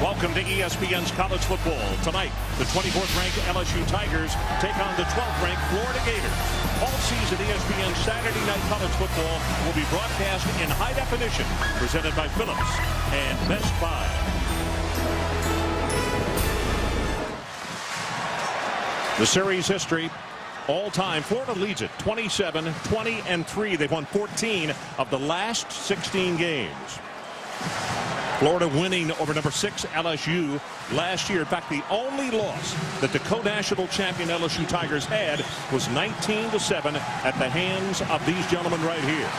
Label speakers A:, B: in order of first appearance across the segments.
A: Welcome to ESPN's College Football. Tonight, the 24th-ranked LSU Tigers take on the 12th-ranked Florida Gators. All season, ESPN's Saturday Night College Football will be broadcast in high definition, presented by Phillips and Best Buy. The series history, all-time, Florida leads it 27-20-3. They've won 14 of the last 16 games. Florida winning over number 6 LSU last year. In fact, the only loss that the co-national champion LSU Tigers had was 19-7 at the hands of these gentlemen right here.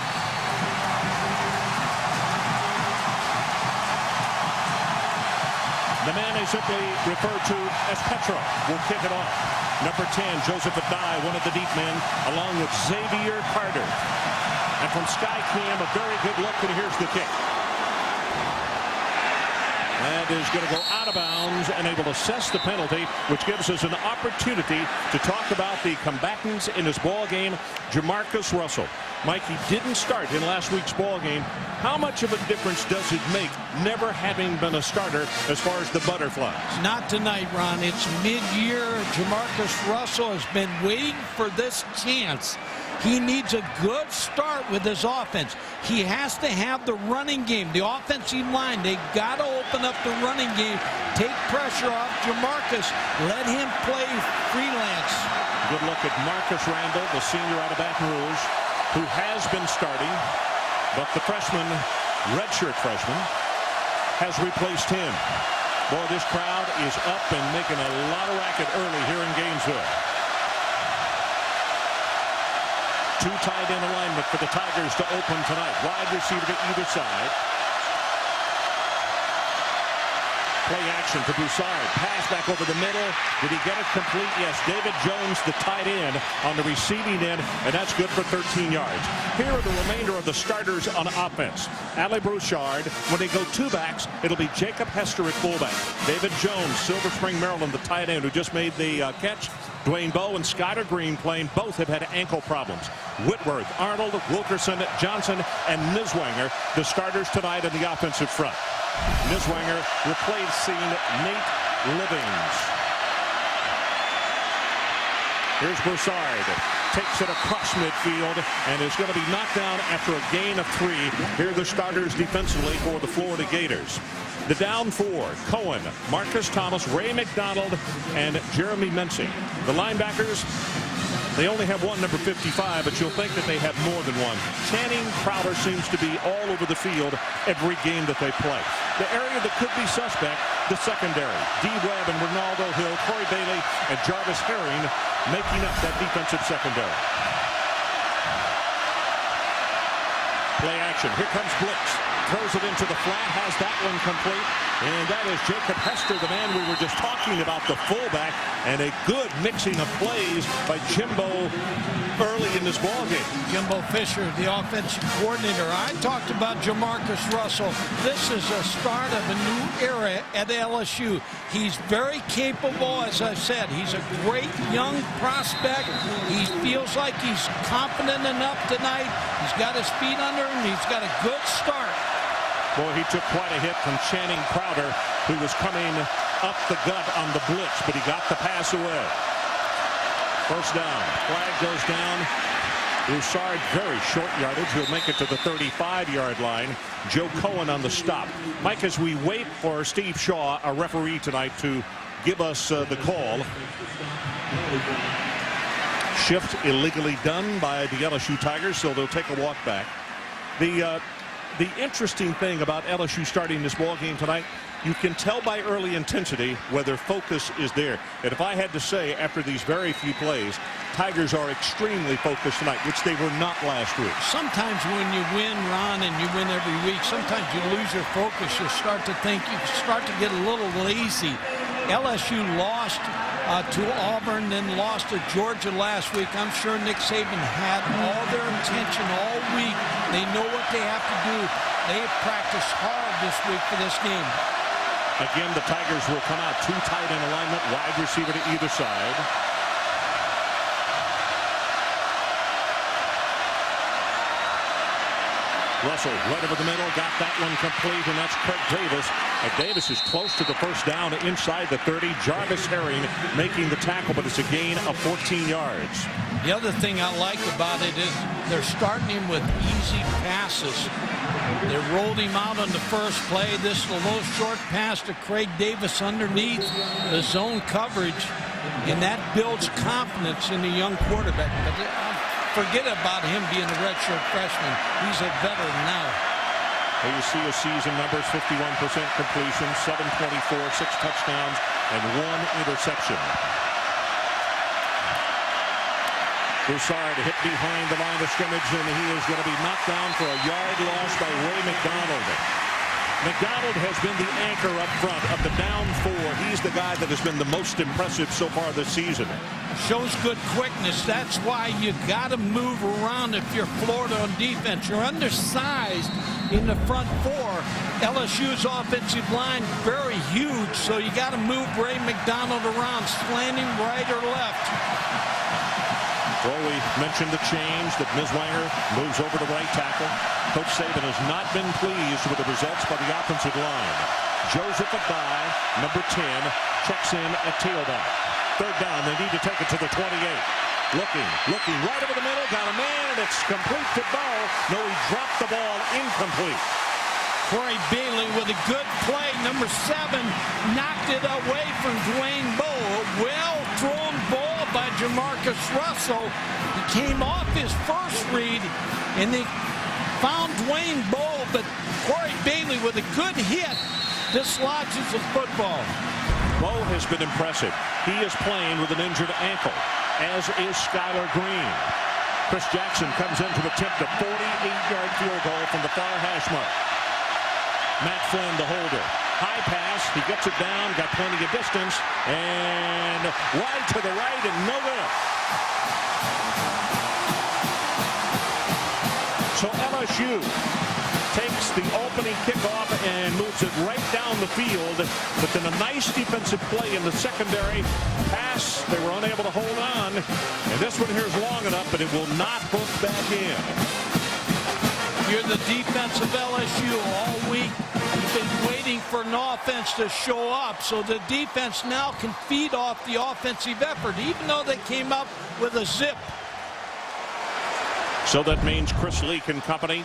A: The man is simply referred to as Petro will kick it off. Number 10, Joseph Adai, one of the deep men, along with Xavier Carter. And from Skycam, a very good look, and here's the kick. That is going to go out of bounds and able to assess the penalty, which gives us an opportunity to talk about the combatants in this ball game. Jamarcus Russell. Mike, he didn't start in last week's ball game. How much of a difference does it make never having been a starter as far as the Butterflies?
B: Not tonight, Ron. It's mid-year. Jamarcus Russell has been waiting for this chance. He needs a good start with his offense. He has to have the running game, the offensive line. They got to open up the running game, take pressure off Jamarcus, let him play freelance.
A: Good look at Marcus Randall, the senior out of Baton Rouge, who has been starting, but the freshman, redshirt freshman, has replaced him. Boy, this crowd is up and making a lot of racket early here in Gainesville. Two tight end alignment for the Tigers to open tonight. Wide receiver to either side. Play action to Broussard. Pass back over the middle. Did he get it complete? Yes. David Jones, the tight end, on the receiving end, and that's good for 13 yards. Here are the remainder of the starters on offense. Ali Broussard. When they go two backs, it'll be Jacob Hester at fullback. David Jones, Silver Spring, Maryland, the tight end who just made the catch. Dwayne Bowe and Skyler Green playing. Both have had ankle problems. Whitworth, Arnold, Wilkerson, Johnson, and Niswanger, the starters tonight in the offensive front. Niswanger replacing Nate Livings. Here's Broussard. Takes it across midfield and is going to be knocked down after a gain of 3. Here are the starters defensively for the Florida Gators. The down 4, Cohen, Marcus Thomas, Ray McDonald, and Jeremy Mensing. The linebackers, they only have one, number 55, but you'll think that they have more than one. Channing Crowder seems to be all over the field every game that they play. The area that could be suspect, the secondary. D. Webb and Ronaldo Hill, Corey Bailey, and Jarvis Herring making up that defensive secondary. Play action. Here comes blitz. Throws it into the flat, has that one complete, and that is Jacob Hester, the man we were just talking about, the fullback, and a good mixing of plays by Jimbo early in this ball game.
B: Jimbo Fisher, the offensive coordinator. I talked about Jamarcus Russell. This is a start of a new era at LSU. He's very capable, as I said. He's a great young prospect. He feels like he's confident enough tonight. He's got his feet under him. He's got a good start.
A: Boy, he took quite a hit from Channing Crowder, who was coming up the gut on the blitz, but he got the pass away. First down. Flag goes down. Broussard, very short yardage. He'll make it to the 35-yard line. Joe Cohen on the stop. Mike, as we wait for Steve Shaw, our referee tonight, to give us the call. Shift illegally done by the LSU Tigers, so they'll take a walk back. The interesting thing about LSU starting this ball game tonight, you can tell by early intensity whether focus is there. And if I had to say, after these very few plays, Tigers are extremely focused tonight, which they were not last week.
B: Sometimes when you win, Ron, and you win every week, sometimes you lose your focus. You start to think, you start to get a little lazy. LSU lost to Auburn, then lost to Georgia last week. I'm sure Nick Saban had all their attention all week. They know what they have to do. They have practiced hard this week for this game.
A: Again, the Tigers will come out two tight end alignment, wide receiver to either side. Russell right over the middle, got that one complete, and that's Craig Davis. And Davis is close to the first down inside the 30. Jarvis Herring making the tackle, but it's a gain of 14 yards.
B: The other thing I like about it is they're starting him with easy passes. They rolled him out on the first play. This is a low short pass to Craig Davis underneath the zone coverage, and that builds confidence in the young quarterback. But forget about him being a redshirt freshman. He's a veteran now.
A: Here you see his season numbers: 51% completion, 724, 6 touchdowns, and 1 interception. Broussard hit behind the line of scrimmage, and he is going to be knocked down for a yard loss by Ray McDonald. McDonald has been the anchor up front of the down 4. He's the guy that has been the most impressive so far this season.
B: Shows good quickness. That's why you got to move around if you're Florida on defense. You're undersized in the front 4. LSU's offensive line very huge, so you got to move Ray McDonald around, slanting right or left.
A: Well, we mentioned the change that Miswanger moves over to right tackle. Coach Saban has not been pleased with the results by the offensive line. Joseph Adai, number 10, checks in at tailback. Third down, they need to take it to the 28. Looking right over the middle, got a man, and it's complete to Bow. No, he dropped the ball, incomplete.
B: Corey Bailey with a good play. Number 7 knocked it away from Dwayne Bowe. A well-thrown ball by Jamarcus Russell. He came off his first read, and they found Dwayne Bowe, but Corey Bailey with a good hit dislodges the football.
A: Bowe has been impressive. He is playing with an injured ankle, as is Skylar Green. Chris Jackson comes in to attempt a 48-yard field goal from the far hash mark. Matt Flynn, the holder. High pass, he gets it down, got plenty of distance, and wide to the right, and no good. So LSU takes the opening kickoff and moves it right down the field, but then a nice defensive play in the secondary. Pass, they were unable to hold on, and this one here is long enough, but it will not hook back in.
B: You're the defense of LSU all week. You've been waiting for an offense to show up, so the defense now can feed off the offensive effort, even though they came up with a zip.
A: So that means Chris Leak and company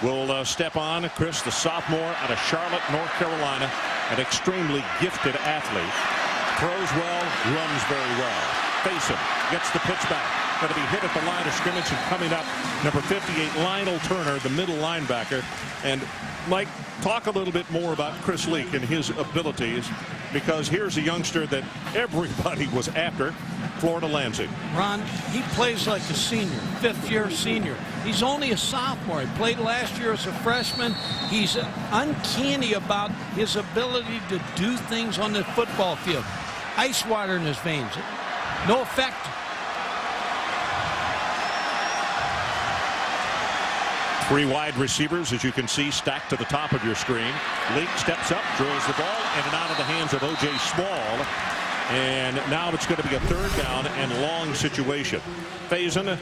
A: will step on. Chris, the sophomore out of Charlotte, North Carolina, an extremely gifted athlete. Throws well, runs very well. Face him, gets the pitch back. Going to be hit at the line of scrimmage, and coming up, number 58, Lionel Turner, the middle linebacker. And Mike, talk a little bit more about Chris Leak and his abilities, because here's a youngster that everybody was after. Florida Lansing.
B: Ron, he plays like a senior, 5th-year senior. He's only a sophomore. He played last year as a freshman. He's uncanny about his ability to do things on the football field. Ice water in his veins. No effect.
A: Three wide receivers, as you can see, stacked to the top of your screen. Leak steps up, drills the ball, in and out of the hands of O.J. Small. And now it's going to be a third down and long situation. Faison,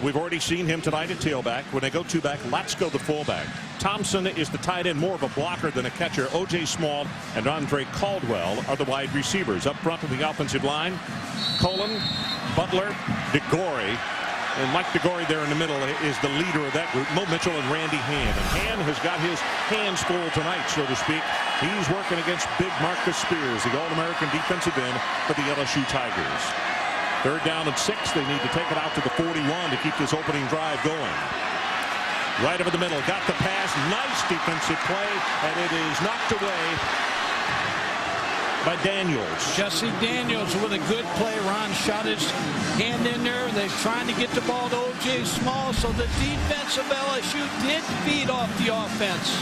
A: we've already seen him tonight at tailback. When they go two back, let's go the fullback. Thompson is the tight end, more of a blocker than a catcher. O.J. Small and Andre Caldwell are the wide receivers. Up front of the offensive line, Colin, Butler, DeGore. And Mike DeGore there in the middle is the leader of that group. Mo Mitchell and Randy Hand. And Hand has got his hands full tonight, so to speak. He's working against big Marcus Spears, the All-American defensive end for the LSU Tigers. Third down and 6. They need to take it out to the 41 to keep this opening drive going. Right over the middle. Got the pass. Nice defensive play. And it is knocked away by Daniels.
B: Jesse Daniels with a good play. Ron shot his hand in there. They're trying to get the ball to O.J. Small, so the defense of LSU did feed off the offense.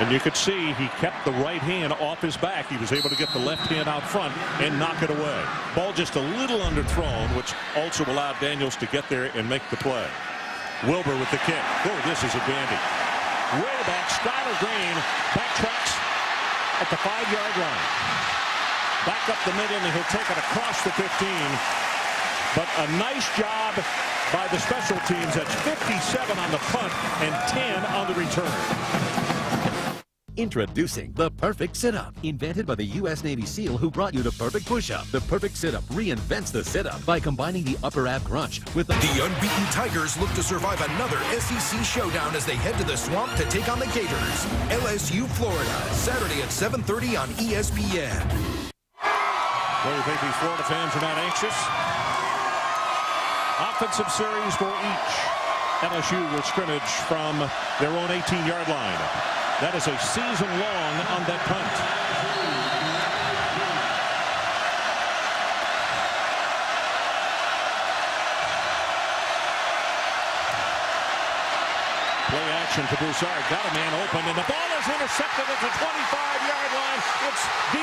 A: And you could see he kept the right hand off his back. He was able to get the left hand out front and knock it away. Ball just a little underthrown, which also allowed Daniels to get there and make the play. Wilbur with the kick. Oh, this is a dandy. Way back, Skylar Green backtracks at the 5-yard line. Back up the middle, and he'll take it across the 15. But a nice job by the special teams. That's 57 on the punt and 10 on the return.
C: Introducing the Perfect Sit-Up, invented by the U.S. Navy SEAL who brought you the Perfect Push-Up. The Perfect Sit-Up reinvents the sit-up by combining the upper ab crunch with the
D: unbeaten Tigers look to survive another SEC showdown as they head to the Swamp to take on the Gators. LSU, Florida, Saturday at 7:30 on ESPN.
A: Well, you think these Florida fans are not anxious? Offensive series for each. LSU will scrimmage from their own 18-yard line. That is a season long on that punt. Play action to Broussard. Got a man open, and the ball is intercepted at the 25-yard line. It's D.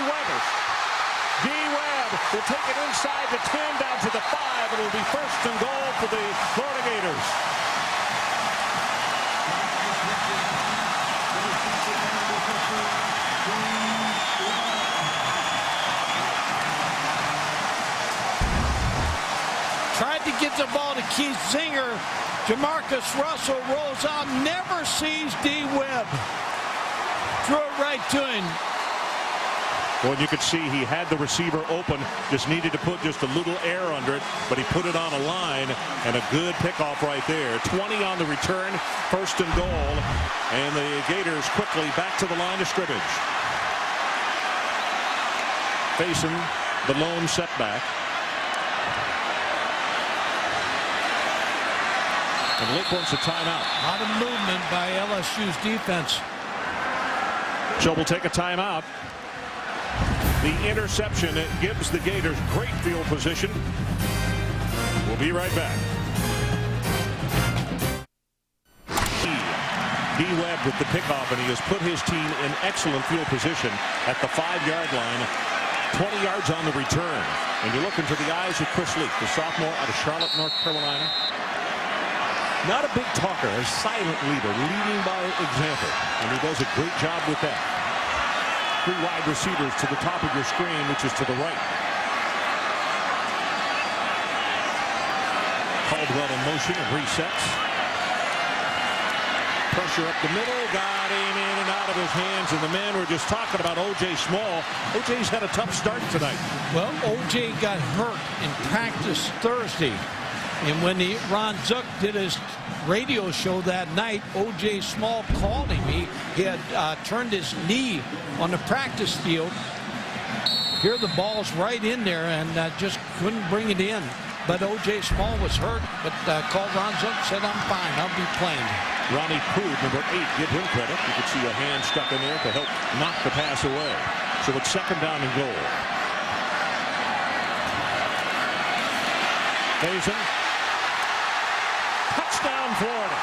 A: Webb. D. Webb will take it inside the 10 down to the 5. It will be first and goal for the Florida Gators.
B: Tried to get the ball to Keith Zinger. Jamarcus Russell rolls out, never sees D. Webb. Threw it right to him.
A: Well, you could see he had the receiver open, just needed to put just a little air under it, but he put it on a line, and a good pickoff right there. 20 on the return, first and goal, and the Gators quickly back to the line of scrimmage. Facing the lone setback. And Lick wants a timeout.
B: A lot of movement by LSU's defense.
A: So we'll take a timeout. The interception, it gives the Gators great field position. We'll be right back. D. Webb with the pickoff, and he has put his team in excellent field position at the 5-yard line. 20 yards on the return. And you look into the eyes of Chris Leak, the sophomore out of Charlotte, North Carolina. Not a big talker, a silent leader, leading by example. And he does a great job with that. 3 wide receivers to the top of your screen, which is to the right. Caldwell in motion and resets. Pressure up the middle, got in and out of his hands, and the man we're just talking about, O.J. Small. O.J.'s had a tough start tonight.
B: Well, O.J. got hurt in practice Thursday. And when Ron Zook did his radio show that night, O.J. Small called him. He had turned his knee on the practice field. Here the ball's right in there and just couldn't bring it in. But O.J. Small was hurt, but called Ron Zook, said, I'm fine, I'll be playing.
A: Ronnie Pood, number 8, give him credit. You could see a hand stuck in there to help knock the pass away. So it's second down and goal. Faison. Touchdown, Florida.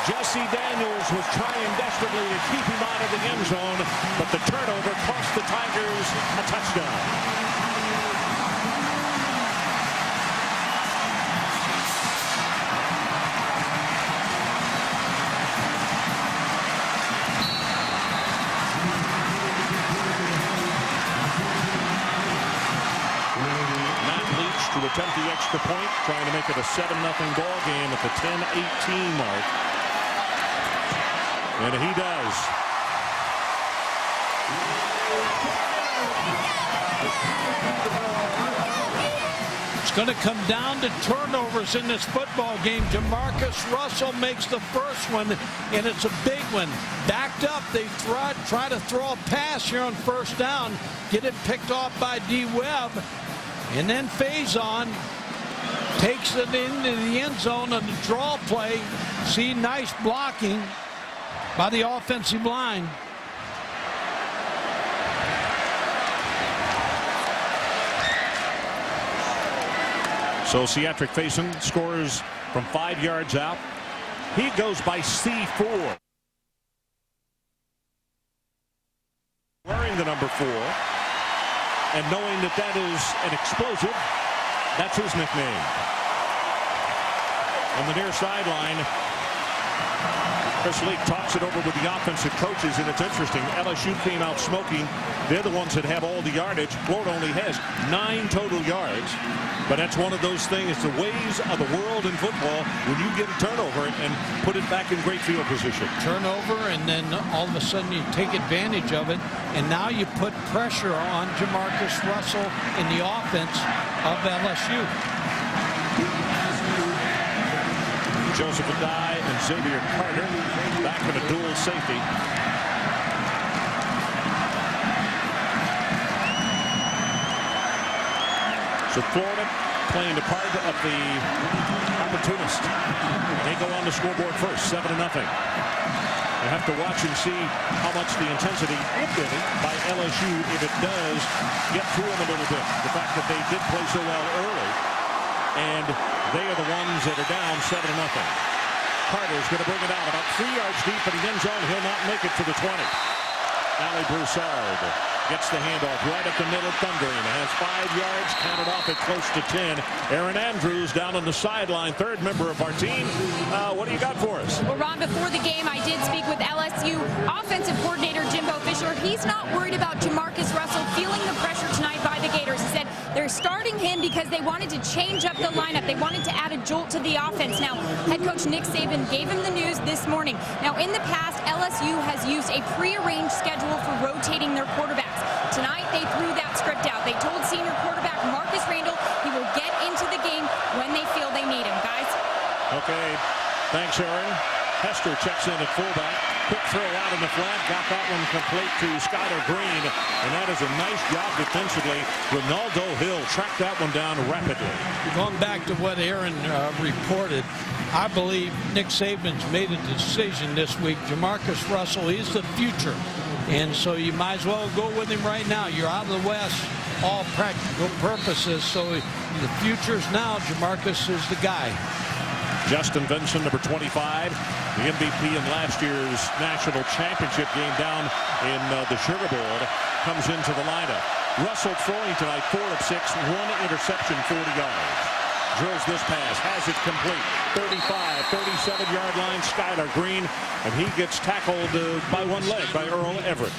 A: Jesse Daniels was trying desperately to keep him out of the end zone, but the turnover cost the Tigers a touchdown. To attempt the extra point, trying to make it a 7-0 ball game at the 10-18 mark. And he does.
B: It's going to come down to turnovers in this football game. Jamarcus Russell makes the first one, and it's a big one. Backed up, they try to throw a pass here on first down, get it picked off by D. Webb. And then Faison takes it into the end zone on the draw play. See, nice blocking by the offensive line.
A: So Cedric Faison scores from 5 yards out. He goes by C4. Wearing the number 4. And knowing that that is an explosive, that's his nickname. On the near sideline, Chris Leak talks it over with the offensive coaches, and it's interesting. LSU came out smoking. They're the ones that have all the yardage. Florida only has 9 total yards. But that's one of those things. It's the ways of the world in football when you get a turnover and put it back in great field position.
B: Turnover, and then all of a sudden you take advantage of it. And now you put pressure on Jamarcus Russell in the offense of LSU.
A: Joseph Adai and Xavier Carter back in a dual safety. So Florida playing the part of the opportunist. They go on the scoreboard first, 7-0. We'll have to watch and see how much the intensity, if any, by LSU, if it does get through them a little bit. The fact that they did play so well early, and they are the ones that are down 7-0. Carter's going to bring it out about 3 yards deep in the end zone. He'll not make it to the 20. Ali Broussard gets the handoff right up the middle, thundering. Has 5 yards, counted off at close to 10. Aaron Andrews down on the sideline, third member of our team. What do you got for us?
E: Well, Ron, before the game, I did speak with LSU offensive coordinator Jimbo Fisher. He's not worried about Jamarcus Russell feeling the pressure tonight by the Gators. He said they're starting him because they wanted to change up the lineup. They wanted to add a jolt to the offense. Now, head coach Nick Saban gave him the news this morning. Now, in the past, LSU has used a prearranged schedule for rotating their quarterbacks. Tonight, they threw that script out. They told senior quarterback Marcus Randall he will get into the game when they feel they need him, guys.
A: Okay, thanks, Aaron. Hester checks in at fullback. Quick throw out in the flat. Got that one complete to Skylar Green. And that is a nice job defensively. Ronaldo Hill tracked that one down rapidly.
B: Going back to what Aaron reported, I believe Nick Saban's made a decision this week. Jamarcus Russell is the future. And so you might as well go with him right now. You're out of the West, all practical purposes. So the future's now. Jamarcus is the guy.
A: Justin Vincent, number 25, the MVP in last year's national championship game down in the Sugar Bowl, comes into the lineup. Russell throwing tonight, 4 of 6, 1 interception, 40 yards. Drills this pass, has it complete. 35, 37-yard line, Skylar Green, and he gets tackled by one leg by Earl Everett.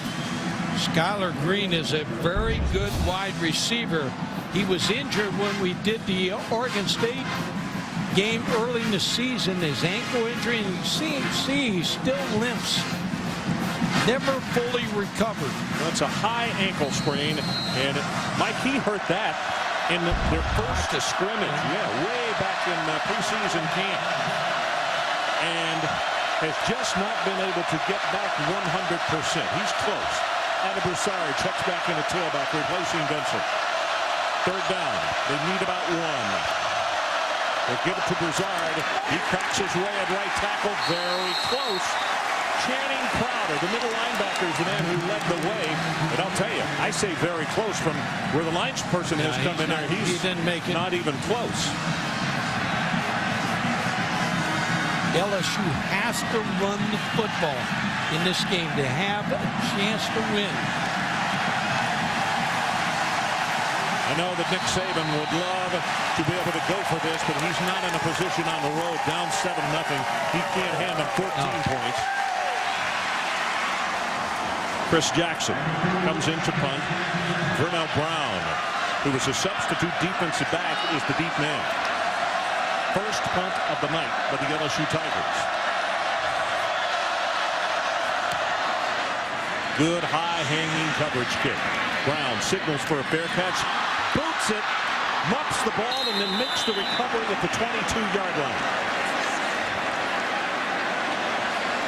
B: Skylar Green is a very good wide receiver. He was injured when we did the Oregon State game early in the season, his ankle injury, and see he still limps. Never fully recovered.
A: That's a high ankle sprain, and Mike, he hurt that in their first scrimmage, way back in preseason camp, and has just not been able to get back 100%. He's close. Adam Broussard checks back in a tailback, replacing Vincent. Third down. They need about 1. They give it to Broussard. He cracks his way at right tackle. Very close. Channing Crowder, the middle linebacker, is the man who led the way. And I'll tell you, I say very close from where the lines person has come in there. He didn't make it. Not even close.
B: LSU has to run the football in this game to have a chance to win.
A: I know that Nick Saban would love to be able to go for this, but he's not in a position on the road, down 7-0. He can't hand them 14 points. Chris Jackson comes in to punt. Vernell Brown, who was a substitute defensive back, is the deep man. First punt of the night by the LSU Tigers. Good high-hanging coverage kick. Brown signals for a fair catch. Boots it, muffs the ball, and then makes the recovery at the 22-yard line.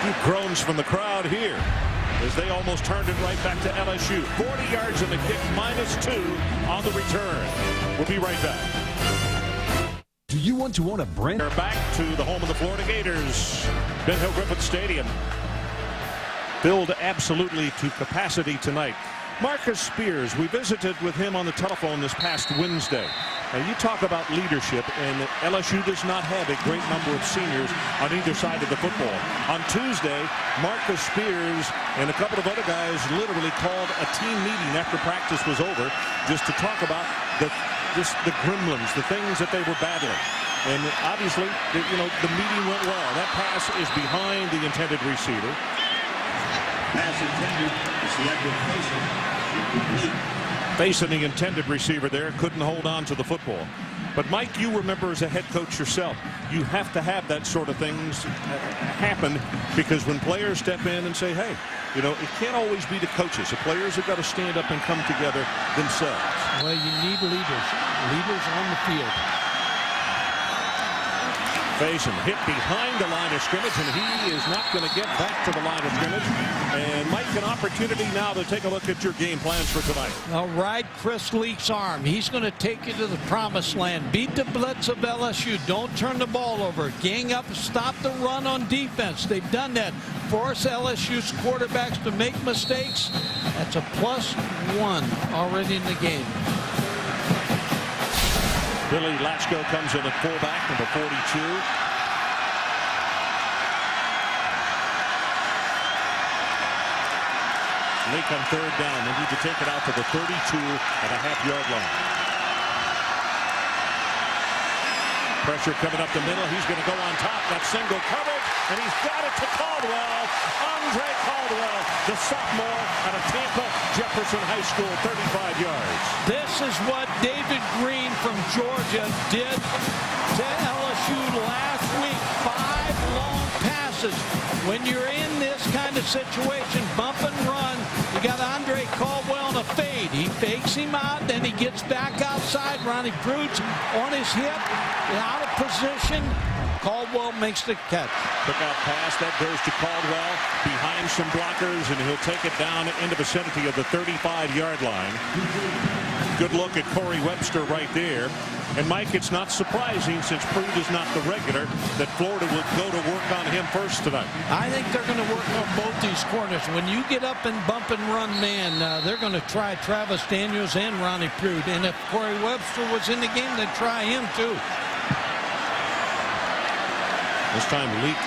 A: Few groans from the crowd here as they almost turned it right back to LSU. 40 yards in the kick, -2 on the return. We'll be right back.
F: Do you want to own a brand?
A: We're back to the home of the Florida Gators, Ben Hill Griffin Stadium. Filled absolutely to capacity tonight. Marcus Spears, we visited with him on the telephone this past Wednesday. Now, you talk about leadership, and LSU does not have a great number of seniors on either side of the football. On Tuesday, Marcus Spears and a couple of other guys literally called a team meeting after practice was over just to talk about the gremlins, the things that they were battling. And obviously, the meeting went well. That pass is behind the intended receiver.
G: Pass intended.
A: Facing the intended receiver there, couldn't hold on to the football. But Mike, you remember as a head coach yourself, you have to have that sort of things happen, because when players step in and say, hey, it can't always be the coaches. The players have got to stand up and come together themselves.
B: Well, you need leaders on the field.
A: Faison hit behind the line of scrimmage, and he is not going to get back to the line of scrimmage. And Mike, an opportunity now to take a look at your game plans for tonight.
B: Now, ride Chris Leak's arm. He's going to take you to the promised land. Beat the blitz of LSU. Don't turn the ball over. Gang up, stop the run on defense. They've done that. Force LSU's quarterbacks to make mistakes. That's a +1 already in the game.
A: Billy Latchko comes in at fullback, number 42. Leak on third down. They need to take it out to the 32.5-yard line. Pressure coming up the middle. He's going to go on top. That single coverage, and he's got it to Caldwell. Andre Caldwell, the sophomore out of Tampa Jefferson High School, 35 yards.
B: This is what David Green from Georgia did to LSU last week. 5 long passes. When you're in this kind of situation, bump and run, you got Andre Caldwell in a fade. He fakes him out, then he gets back outside. Ronnie Prude's on his hip, out of position. Caldwell makes the catch.
A: Pick out pass that goes to Caldwell behind some blockers, and he'll take it down in the vicinity of the 35-yard line. Good look at Corey Webster right there. And Mike, it's not surprising, since Prude is not the regular, that Florida will go to work on him first tonight.
B: I think they're going to work on both these corners. When you get up and bump and run man, they're going to try Travis Daniels and Ronnie Prude. And if Corey Webster was in the game, they'd try him too.
A: This time Leak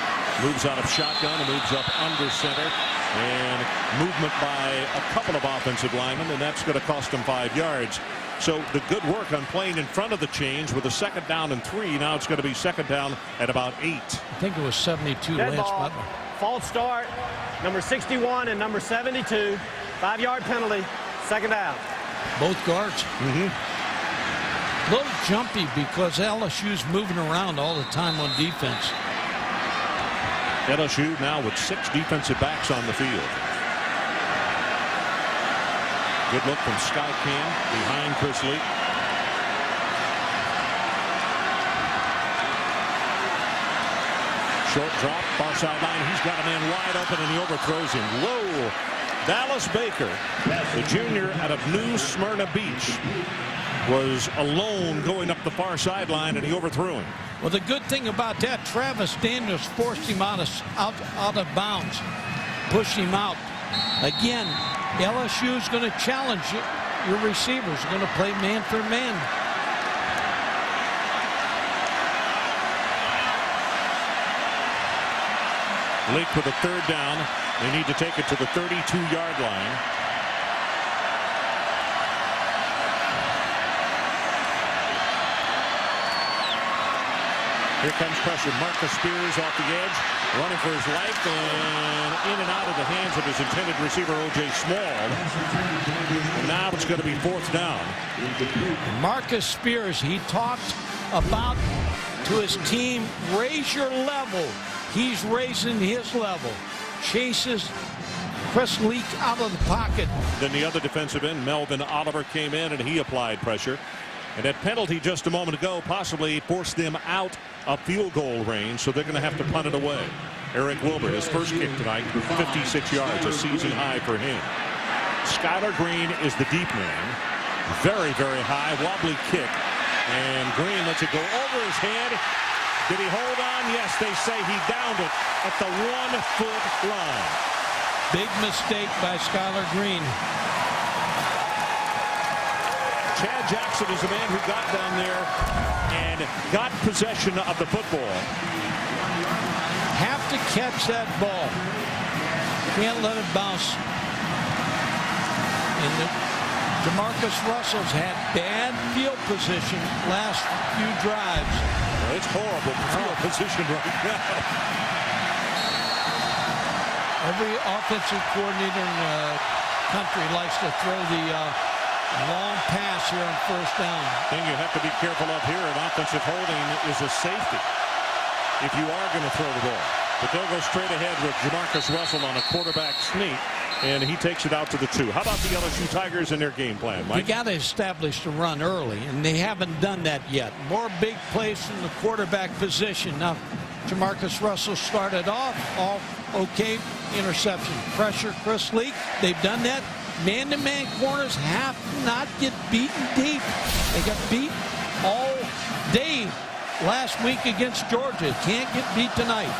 A: moves out of shotgun and moves up under center, and movement by a couple of offensive linemen, and that's going to cost them 5 yards. So the good work on playing in front of the chains with a 2nd down and 3. Now it's going to be 2nd down at about 8.
B: I think it was 72.
H: Dead
B: Lance
H: ball.
B: Butler.
H: False start. Number 61 and number 72. 5-yard penalty. 2nd down.
B: Both guards. A little jumpy because LSU's moving around all the time on defense.
A: LSU now with 6 defensive backs on the field. Good look from Sky Cam behind Chris Leak. Short drop, far sideline. He's got a man wide open, and he overthrows him. Whoa! Dallas Baker, the junior out of New Smyrna Beach, was alone going up the far sideline, and he overthrew him.
B: Well, the good thing about that, Travis Daniels forced him out of bounds, pushed him out. Again, LSU is going to challenge your receivers. Going to play man for man.
A: Leak with a 3rd down. They need to take it to the 32-yard line. Here comes pressure. Marcus Spears off the edge, running for his life, and in and out of the hands of his intended receiver, O.J. Small. And now it's going to be 4th down.
B: Marcus Spears, he talked about to his team, raise your level. He's raising his level. Chases Chris Leak out of the pocket.
A: Then the other defensive end, Melvin Oliver, came in, and he applied pressure. And that penalty just a moment ago possibly forced them out of field goal range, so they're going to have to punt it away. Eric Wilbur, his first kick tonight, 56 yards, a season high for him. Skylar Green is the deep man. Very, very high, wobbly kick. And Green lets it go over his head. Did he hold on? Yes, they say he downed it at the 1-foot line.
B: Big mistake by Skylar Green.
A: Chad Jackson is the man who got down there and got possession of the football.
B: Have to catch that ball. Can't let it bounce. And Jamarcus Russell's had bad field position last few drives.
A: It's horrible field position right now.
B: Every offensive coordinator in the country likes to throw the long pass here on first down.
A: Thing you have to be careful of here in offensive holding is a safety if you are going to throw the ball. But they'll go straight ahead with Jamarcus Russell on a quarterback sneak, and he takes it out to the 2. How about the LSU Tigers and their game plan, Mike?
B: You got to establish the run early, and they haven't done that yet. More big plays from the quarterback position. Now, Jamarcus Russell started off all okay. Interception. Pressure, Chris Leak. They've done that. Man-to-man corners have to not get beaten deep. They got beat all day last week against Georgia. Can't get beat tonight.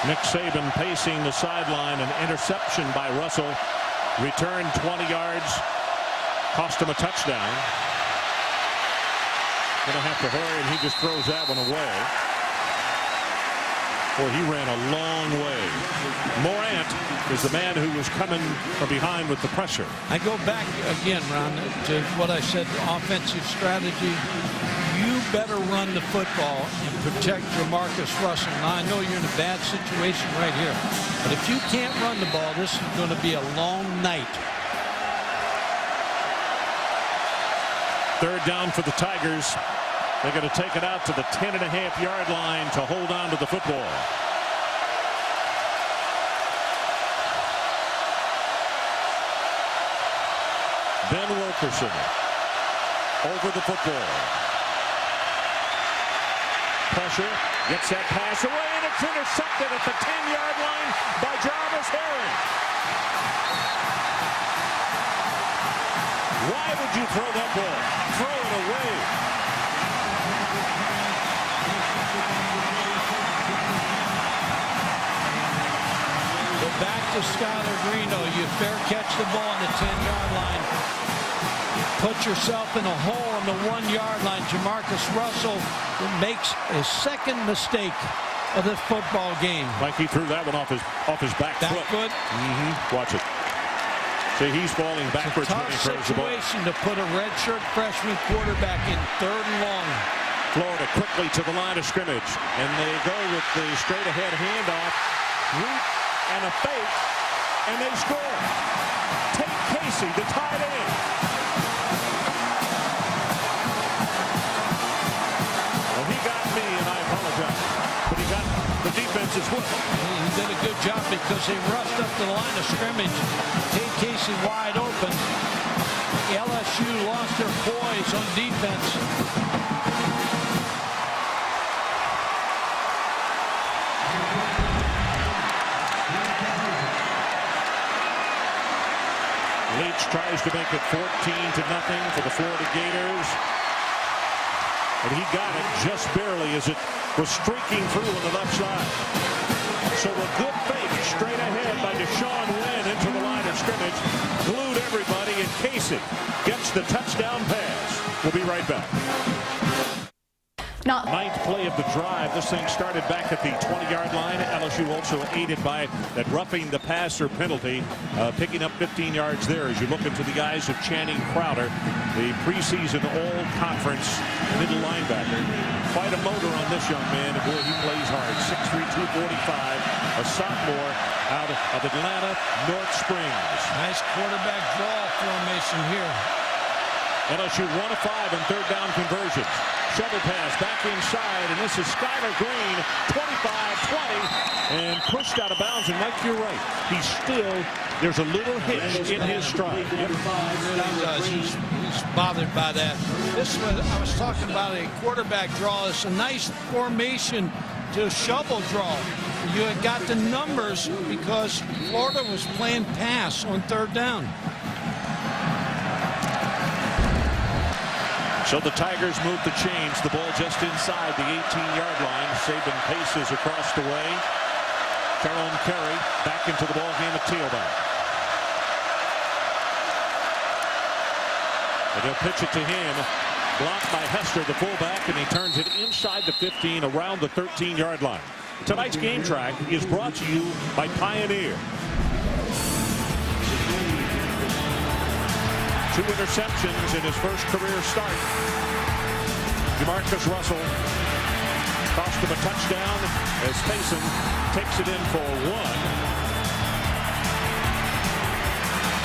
A: Nick Saban pacing the sideline. An interception by Russell. Returned 20 yards. Cost him a touchdown. Going to have to hurry, and he just throws that one away. Boy, he ran a long way. Morant is the man who was coming from behind with the pressure. I
B: go back again, Ron, to what I said, offensive strategy. You better run the football and protect Jamarcus Russell. Now, I know you're in a bad situation right here, but if you can't run the ball, this is going to be a long night.
A: Third down for the Tigers. They're going to take it out to the 10.5-yard line to hold on to the football. Ben Wilkerson over the football. Pressure, gets that pass away, and it's intercepted at the 10-yard line by Jarvis Herring. Why would you throw that ball? Throw it away.
B: Back to Skylar Greeno. You fair catch the ball on the 10-yard line. Put yourself in a hole on the 1-yard line. Jamarcus Russell makes a second mistake of this football game.
A: Like he threw that one off his back foot. Watch it. See, he's falling backwards when he throws the ball.
B: Tough situation to put a redshirt freshman quarterback in 3rd and long.
A: Florida quickly to the line of scrimmage, and they go with the straight-ahead handoff. And a fake, and they score. Tate Casey, the tight end. Well, he got me, and I apologize. But he got the defense as well.
B: He did a good job because they rushed up to the line of scrimmage. Tate Casey wide open. LSU lost their poise on defense.
A: Leach tries to make it 14-0 for the Florida Gators. And he got it just barely as it was streaking through on the left side. So a good fake straight ahead by Deshaun Wynn into the line of scrimmage. Glued everybody, and Casey gets the touchdown pass. We'll be right back. Ninth play of the drive. This thing started back at the 20-yard line. LSU also aided by that roughing the passer penalty, picking up 15 yards there as you look into the eyes of Channing Crowder, the preseason all-conference middle linebacker. Quite a motor on this young man, and boy, he plays hard. 6'3", 245, a sophomore out of Atlanta, North Springs.
B: Nice quarterback draw formation here.
A: LSU 1 of 5 on 3rd down conversions. Shovel pass back inside, and this is Skylar Green, 25-20, and pushed out of bounds. And Mike, you're right. He's still, there's a little hitch in his stride. Yep.
B: He really does. He's bothered by that. This is what I was talking about, a quarterback draw. It's a nice formation to shovel draw. You had got the numbers because Florida was playing pass on 3rd down.
A: So the Tigers move the chains. The ball just inside the 18-yard line. Saban paces across the way. Carolyn Carey back into the ball game at tailback. And they'll pitch it to him. Blocked by Hester, the fullback, and he turns it inside the 15 around the 13-yard line. Tonight's game track is brought to you by Pioneer. 2 interceptions in his first career start. DeMarcus Russell cost him a touchdown as Payson takes it in for 1.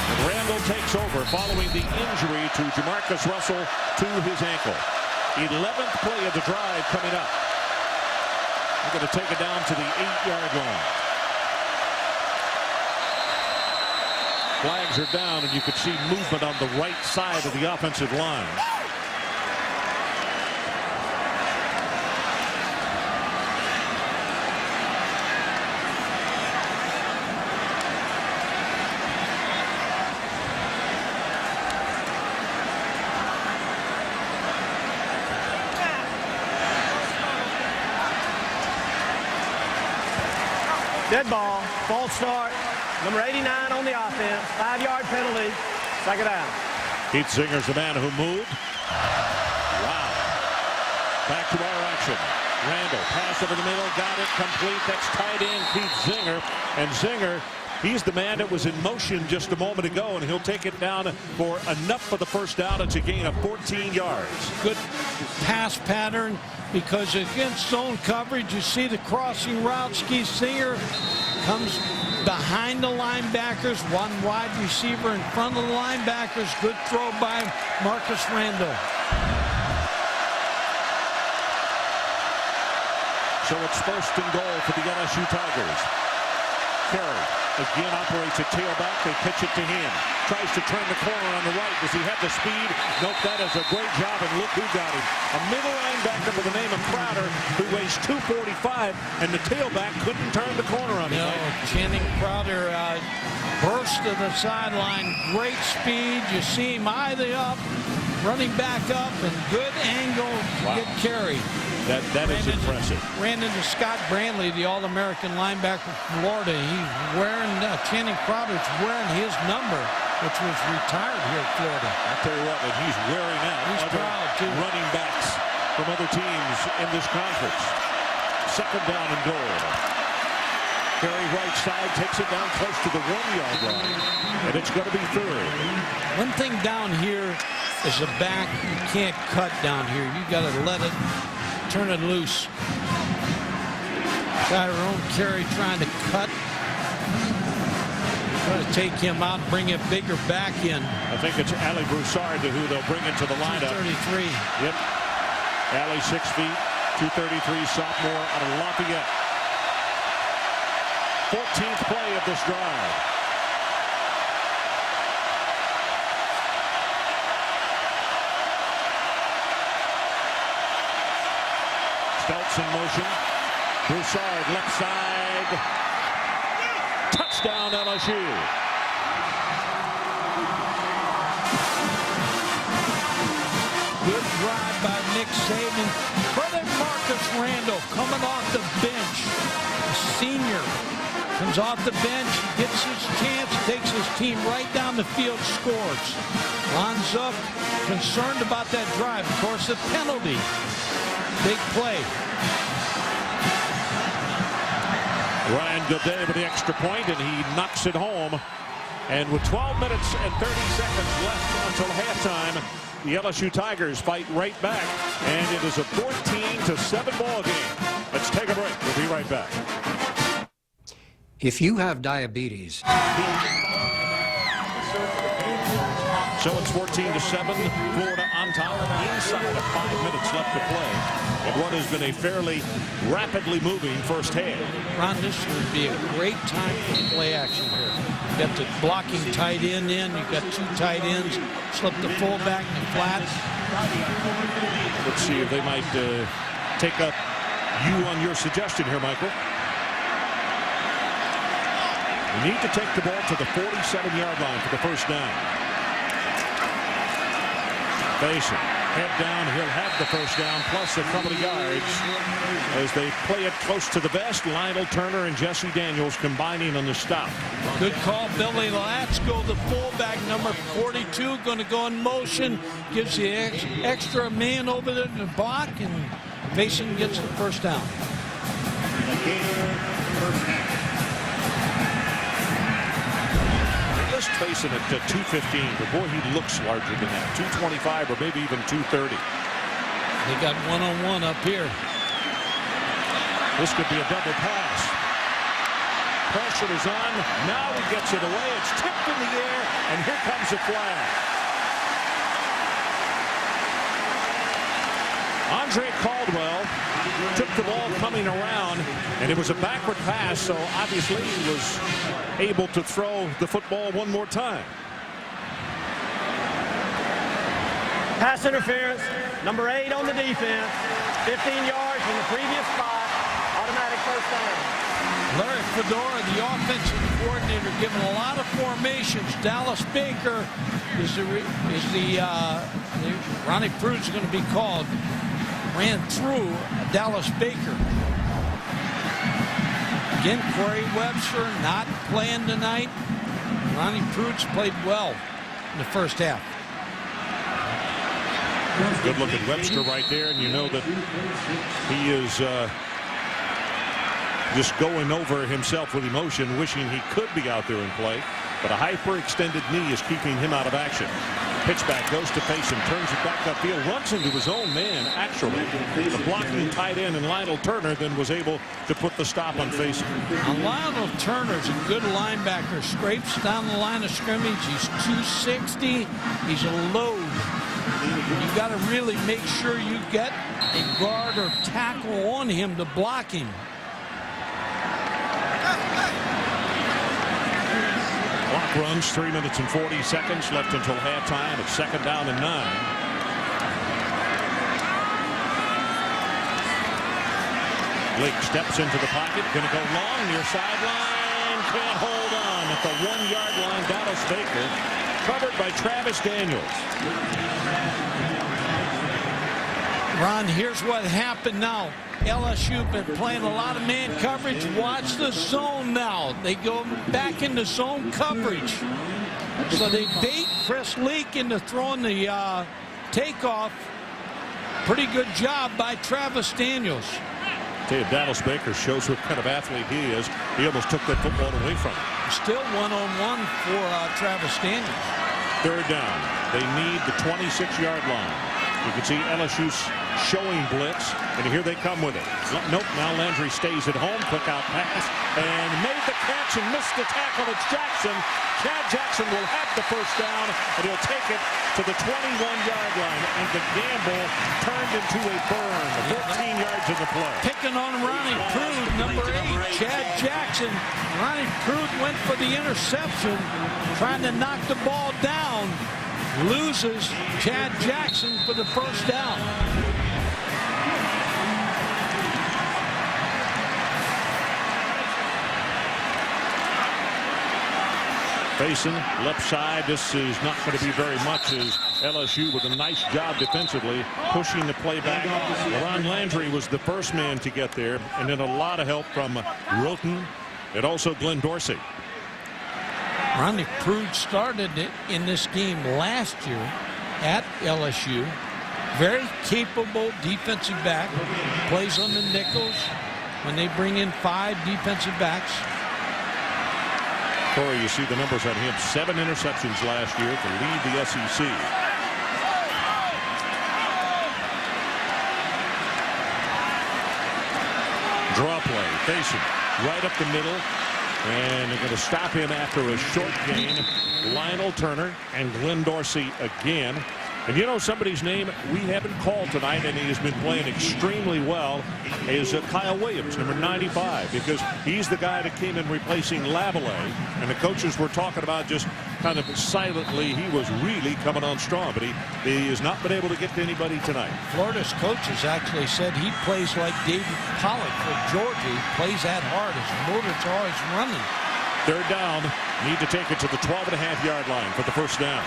A: And Randall takes over following the injury to DeMarcus Russell to his ankle. 11th play of the drive coming up. They're going to take it down to the 8-yard line. Flags are down, and you could see movement on the right side of the offensive line.
H: Dead ball, false start. Number 89 on the offense. 5-yard penalty. Second down.
A: Keith Zinger's the man who moved. Wow. Back to our action. Randall, pass over the middle, got it complete. That's tight end Keith Zinger. And Zinger, he's the man that was in motion just a moment ago, and he'll take it down for enough for the first down. It's a gain of 14 yards.
B: Good pass pattern, because against zone coverage, you see the crossing routes. Keith Zinger comes behind the linebackers, one wide receiver in front of the linebackers. Good throw by Marcus Randall.
A: So it's first and goal for the LSU Tigers. Carey again operates a tailback. They pitch it to him. Tries to turn the corner on the right. Does he have the speed? Nope, that is a great job, and look who got him. A middle linebacker by the name of Crowder, who weighs 245, and the tailback couldn't turn the corner on him.
B: No, Channing Crowder burst to the sideline. Great speed. You see him either up, running back up, and good angle to get Carey.
A: That is impressive.
B: Ran into Scott Brantley, the All-American linebacker from Florida. He's wearing, Channing Crowder's wearing his number, which was retired here at Florida.
A: I'll tell you what, and he's wearing out
B: He's
A: other
B: proud, too.
A: running backs from other teams in this conference. Second down and goal. Carey right side takes it down close to the 1-yard line, and it's going to be third.
B: One thing down here is a back, you can't cut down here. You got to let it, turn it loose. Tyrone Carey trying to cut. Trying to take him out and bring a bigger back in.
A: I think it's Ali Broussard who they'll bring into the lineup.
B: 233.
A: Yep. Ali 6 feet, 233, sophomore out of Lafayette. 14th play of this drive. Stelz in motion. Broussard left side. Touchdown LSU.
B: Good drive by Nick Saban. Brother Marcus Randall coming off the bench. A senior comes off the bench, gets his chance, takes his team right down the field, scores. Lines up, concerned about that drive. Of course, the penalty. Big play.
A: Ryan Godet with the extra point, and he knocks it home. And with 12 minutes and 30 seconds left until halftime, the LSU Tigers fight right back. And it is a 14-7 ball game. Let's take a break. We'll be right back.
I: If you have diabetes.
A: So it's 14-7. Florida on top. Inside of 5 minutes left to play. And what has been a fairly rapidly moving first half.
B: Ron, this would be a great time for play action here. You got the blocking tight end in. You got two tight ends. Slip the fullback in the flat.
A: Let's see if they might take up you on your suggestion here, Michael. We need to take the ball to the 47-yard line for the first down. Basin, head down, he'll have the first down, plus a couple of yards as they play it close to the vest. Lionel Turner and Jesse Daniels combining on the stop.
B: Good call, Billy Latsko, the fullback, number 42, going to go in motion, gives the extra man over there in the block, and Basin gets the first down.
A: Facing at 215, but boy, he looks larger than that. 225 or maybe even 230.
B: They got one-on-one up here.
A: This could be a double pass. Pressure is on. Now he gets it away. It's tipped in the air, and here comes a flag. Andre Caldwell took the ball coming around, and it was a backward pass, so obviously he was able to throw the football one more time.
H: Pass interference. Number 8 on the defense. 15 yards from the previous spot. Automatic first down.
B: Larry Fedora, the offensive coordinator, given a lot of formations. Dallas Baker is Ronnie Prude's going to be called. Ran through Dallas Baker. Again, Corey Webster not playing tonight. Ronnie Prude's played well in the first half.
A: Good look at Webster right there, and you know that he is just going over himself with emotion, wishing he could be out there and play. But a hyperextended knee is keeping him out of action. Pitchback goes to face him, turns it back upfield, runs into his own man, actually. The blocking tight end and Lionel Turner then was able to put the stop on Faison.
B: Lionel Turner's a good linebacker. Scrapes down the line of scrimmage. He's 260. He's a load. You got to really make sure you get a guard or tackle on him to block him.
A: Clock runs 3 minutes and 40 seconds left until halftime. It's 2nd down and 9. Blake steps into the pocket, going to go long near sideline, can't hold on at the 1-yard line. Dallas Baker covered by Travis Daniels.
B: Ron, here's what happened now. LSU been playing a lot of man coverage. Watch the zone now. They go back into zone coverage. So they bait Chris Leak into throwing the takeoff. Pretty good job by Travis Daniels.
A: Tell you, Dallas Baker shows what kind of athlete he is. He almost took that football away from him.
B: Still one-on-one for Travis Daniels.
A: 3rd down. They need the 26-yard line. You can see LSU's showing blitz, and here they come with it. Nope, now Landry stays at home. Quick out pass, and made the catch and missed the tackle. It's Jackson. Chad Jackson will have the first down, and he'll take it to the 21-yard line. And the gamble turned into a burn. 14 yards in the play.
B: Picking on Ronnie Prude, number 8, Chad Jackson. Ronnie Prude went for the interception, trying to knock the ball down. Loses Chad Jackson for the first down.
A: Faison, left side. This is not going to be very much as LSU with a nice job defensively pushing the play back. Ron Landry was the first man to get there, and then a lot of help from Wilton and also Glenn Dorsey.
B: Ronnie Prude started it in this game last year at LSU. Very capable defensive back. Plays on the nickels when they bring in 5 defensive backs.
A: Corey, you see the numbers on him. 7 interceptions last year to lead the SEC. Draw play. Faison right up the middle. And they're going to stop him after a short gain. Lionel Turner and Glenn Dorsey again. And you know somebody's name we haven't called tonight, and he has been playing extremely well, is Kyle Williams, number 95, because he's the guy that came in replacing Lavallee. And the coaches were talking about just kind of silently, he was really coming on strong, but he has not been able to get to anybody tonight.
B: Florida's coaches actually said he plays like David Pollock for Georgia. He plays that hard. His motor's always running.
A: 3rd down. Need to take it to the 12.5-yard line for the first down.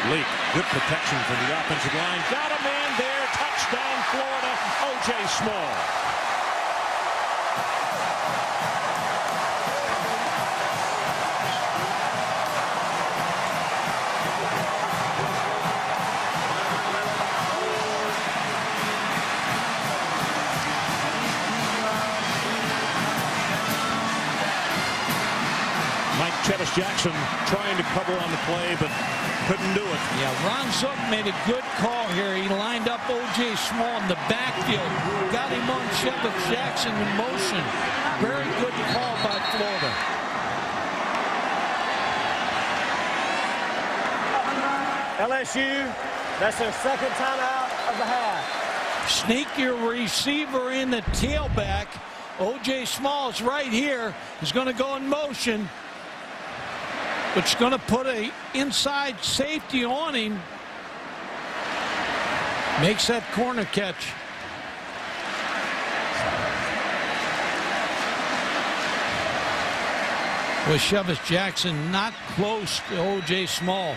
A: Leak, good protection from the offensive line. Got a man there. Touchdown, Florida. O.J. Small. Mike Chevis Jackson trying to cover on the play, but couldn't do it.
B: Yeah, Ron Zook made a good call here. He lined up O.J. Small in the backfield. Got him on Shepard Jackson in motion. Very good call by Florida.
H: LSU, that's their second timeout of the half.
B: Sneak your receiver in the tailback. O.J. Small's right here. He's going to go in motion. But it's going to put a inside safety on him. Makes that corner catch. With Shepard Jackson not close to O.J. Small.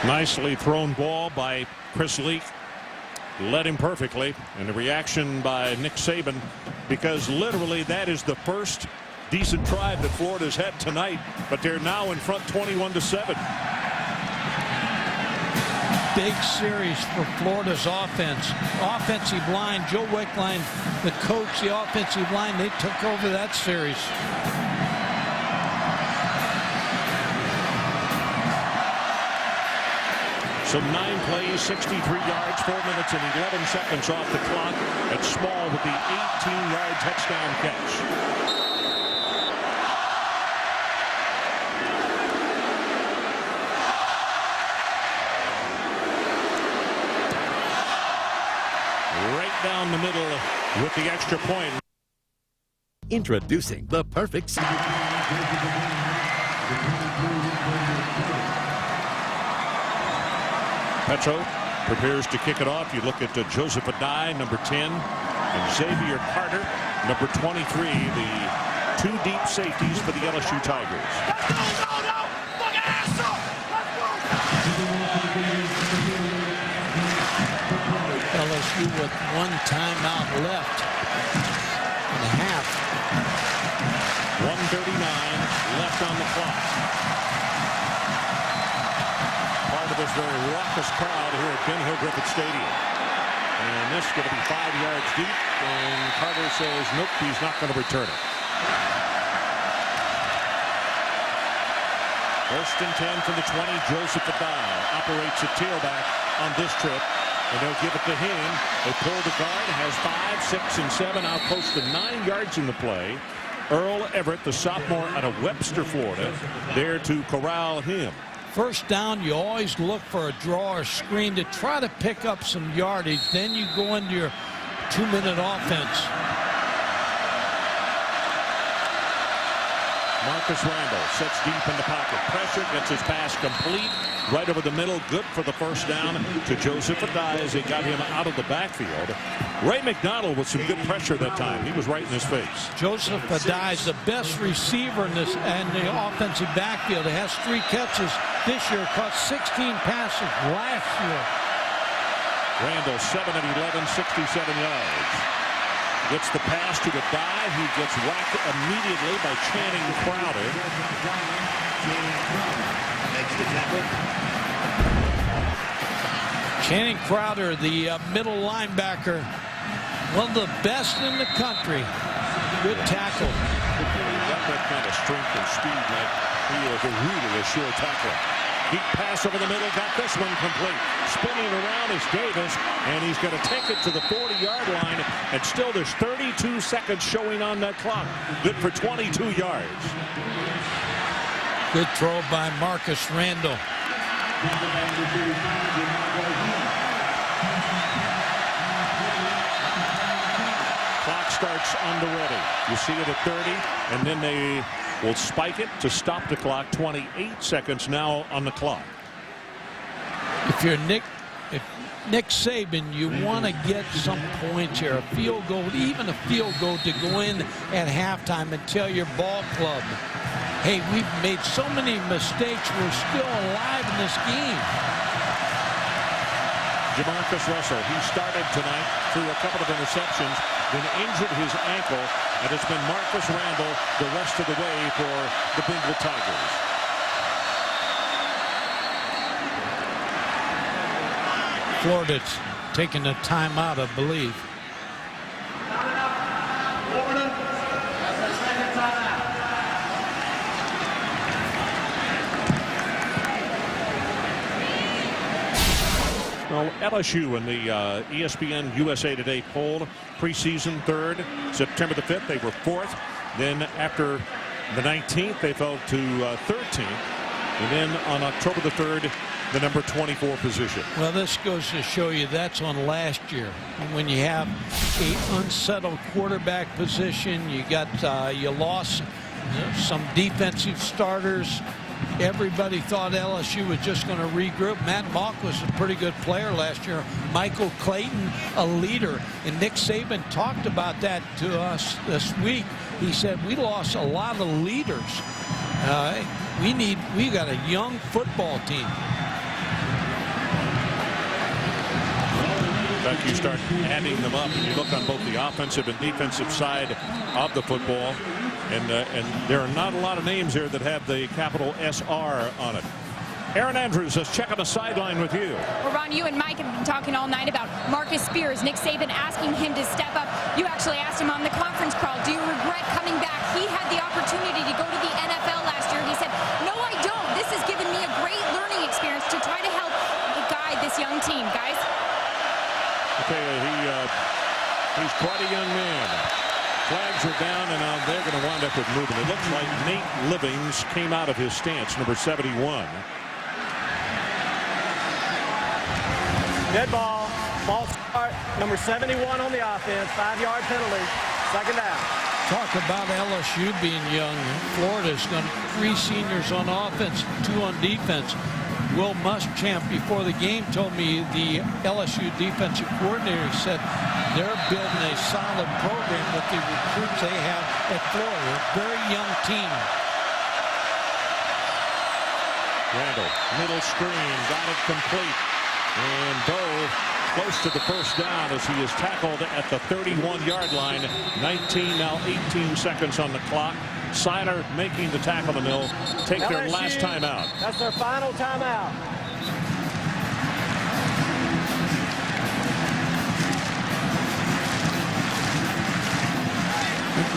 A: Nicely thrown ball by Chris Leak. Led him perfectly. And the reaction by Nick Saban, because literally that is the first decent drive that Florida's had tonight, but they're now in front 21-7.
B: Big series for Florida's offense. Offensive line, Joe Wickline, the coach, the offensive line, they took over that series.
A: So 9 plays, 63 yards, 4 minutes and 11 seconds off the clock. And Small with the 18-yard touchdown catch. Right down the middle with the extra point.
C: Introducing the perfect
A: Petro prepares to kick it off. You look at Joseph Adai, number 10, and Xavier Carter, number 23, the two deep safeties for the LSU Tigers.
B: LSU with one timeout left in the half.
A: 1:39 left on the clock. Part of this very raucous crowd here at Ben Hill Griffith Stadium. And this is going to be 5 yards deep. And Carter says, nope, he's not going to return it. First and 10 from the 20. Joseph Adai operates a tailback on this trip. And they'll give it to him. They pull the guard. Has 5, 6, and 7. Out close to 9 yards in the play. Earl Everett, the sophomore out of Webster, Florida, there to corral him.
B: First down, you always look for a draw or screen to try to pick up some yardage. Then you go into your 2-minute offense.
A: Marcus Randall sets deep in the pocket. Pressure, gets his pass complete. Right over the middle. Good for the first down to Joseph Adai as they got him out of the backfield. Ray McDonald with some good pressure that time. He was right in his face.
B: Joseph Adai is the best receiver in this and the offensive backfield. He has 3 catches this year, caught 16 passes last year.
A: Randall 7 of 11, 67 yards. Gets the pass to Adai. He gets whacked immediately by Channing Crowder.
B: Channing Crowder, the middle linebacker, one of the best in the country. Good tackle.
A: He's got that kind of strength and speed, like he is really a sure tackler. Deep pass over the middle, got this one complete. Spinning around is Davis, and he's going to take it to the 40-yard line, and still there's 32 seconds showing on that clock. Good for 22 yards.
B: Good throw by Marcus Randall.
A: Clock starts on the ready. You see it at 30, and then they will spike it to stop the clock. 28 seconds now on the clock.
B: If you're Nick Saban, you want to get some points here. A field goal, even a field goal to go in at halftime and tell your ball club, hey, we've made so many mistakes. We're still alive in this game.
A: Jamarcus Russell, he started tonight through a couple of interceptions, then injured his ankle, and it's been Marcus Randall the rest of the way for the Bengal Tigers.
B: Florida's taking a timeout, I believe.
G: Florida, that's the second timeout.
A: Well, LSU in the ESPN USA Today poll, preseason third. September the 5th, they were fourth. Then after the 19th, they fell to 13th. And then on October the 3rd, the number 24 position.
B: Well, this goes to show you that's on last year. And when you have a unsettled quarterback position, you got you lost some defensive starters. Everybody thought LSU was just going to regroup. Matt Mock was a pretty good player last year. Michael Clayton, a leader. And Nick Saban talked about that to us this week. He said, we lost a lot of leaders. We got a young football team.
A: In fact, you start adding them up, and you look on both the offensive and defensive side of the football, and there are not a lot of names here that have the capital SR on it. Aaron Andrews is checking the sideline with you.
E: Well, Ron, you and Mike have been talking all night about Marcus Spears. Nick Saban asking him to step up. You actually asked him on the conference call, do you regret coming back? He had the opportunity to go to the NFL last year. He said, no, I don't. This has given me a great learning experience to try to help guide this young team, guys.
A: Okay, he's quite a young man. Flags are down, and now they're going to wind up with movement. It looks like Nate Livings came out of his stance, number 71.
H: Dead ball. Ball start. Number 71 on the offense. 5-yard penalty. Second down.
B: Talk about LSU being young. Florida's got 3 seniors on offense, 2 on defense. Will Muschamp before the game told me the LSU defensive coordinator said they're building a solid program with the recruits they have at Florida. Very young team.
A: Randall, middle screen, got it complete. And Bo close to the first down as he is tackled at the 31-yard line. 19, now 18 seconds on the clock. Seiler making the tackle, and they'll take their last timeout.
H: That's their final timeout.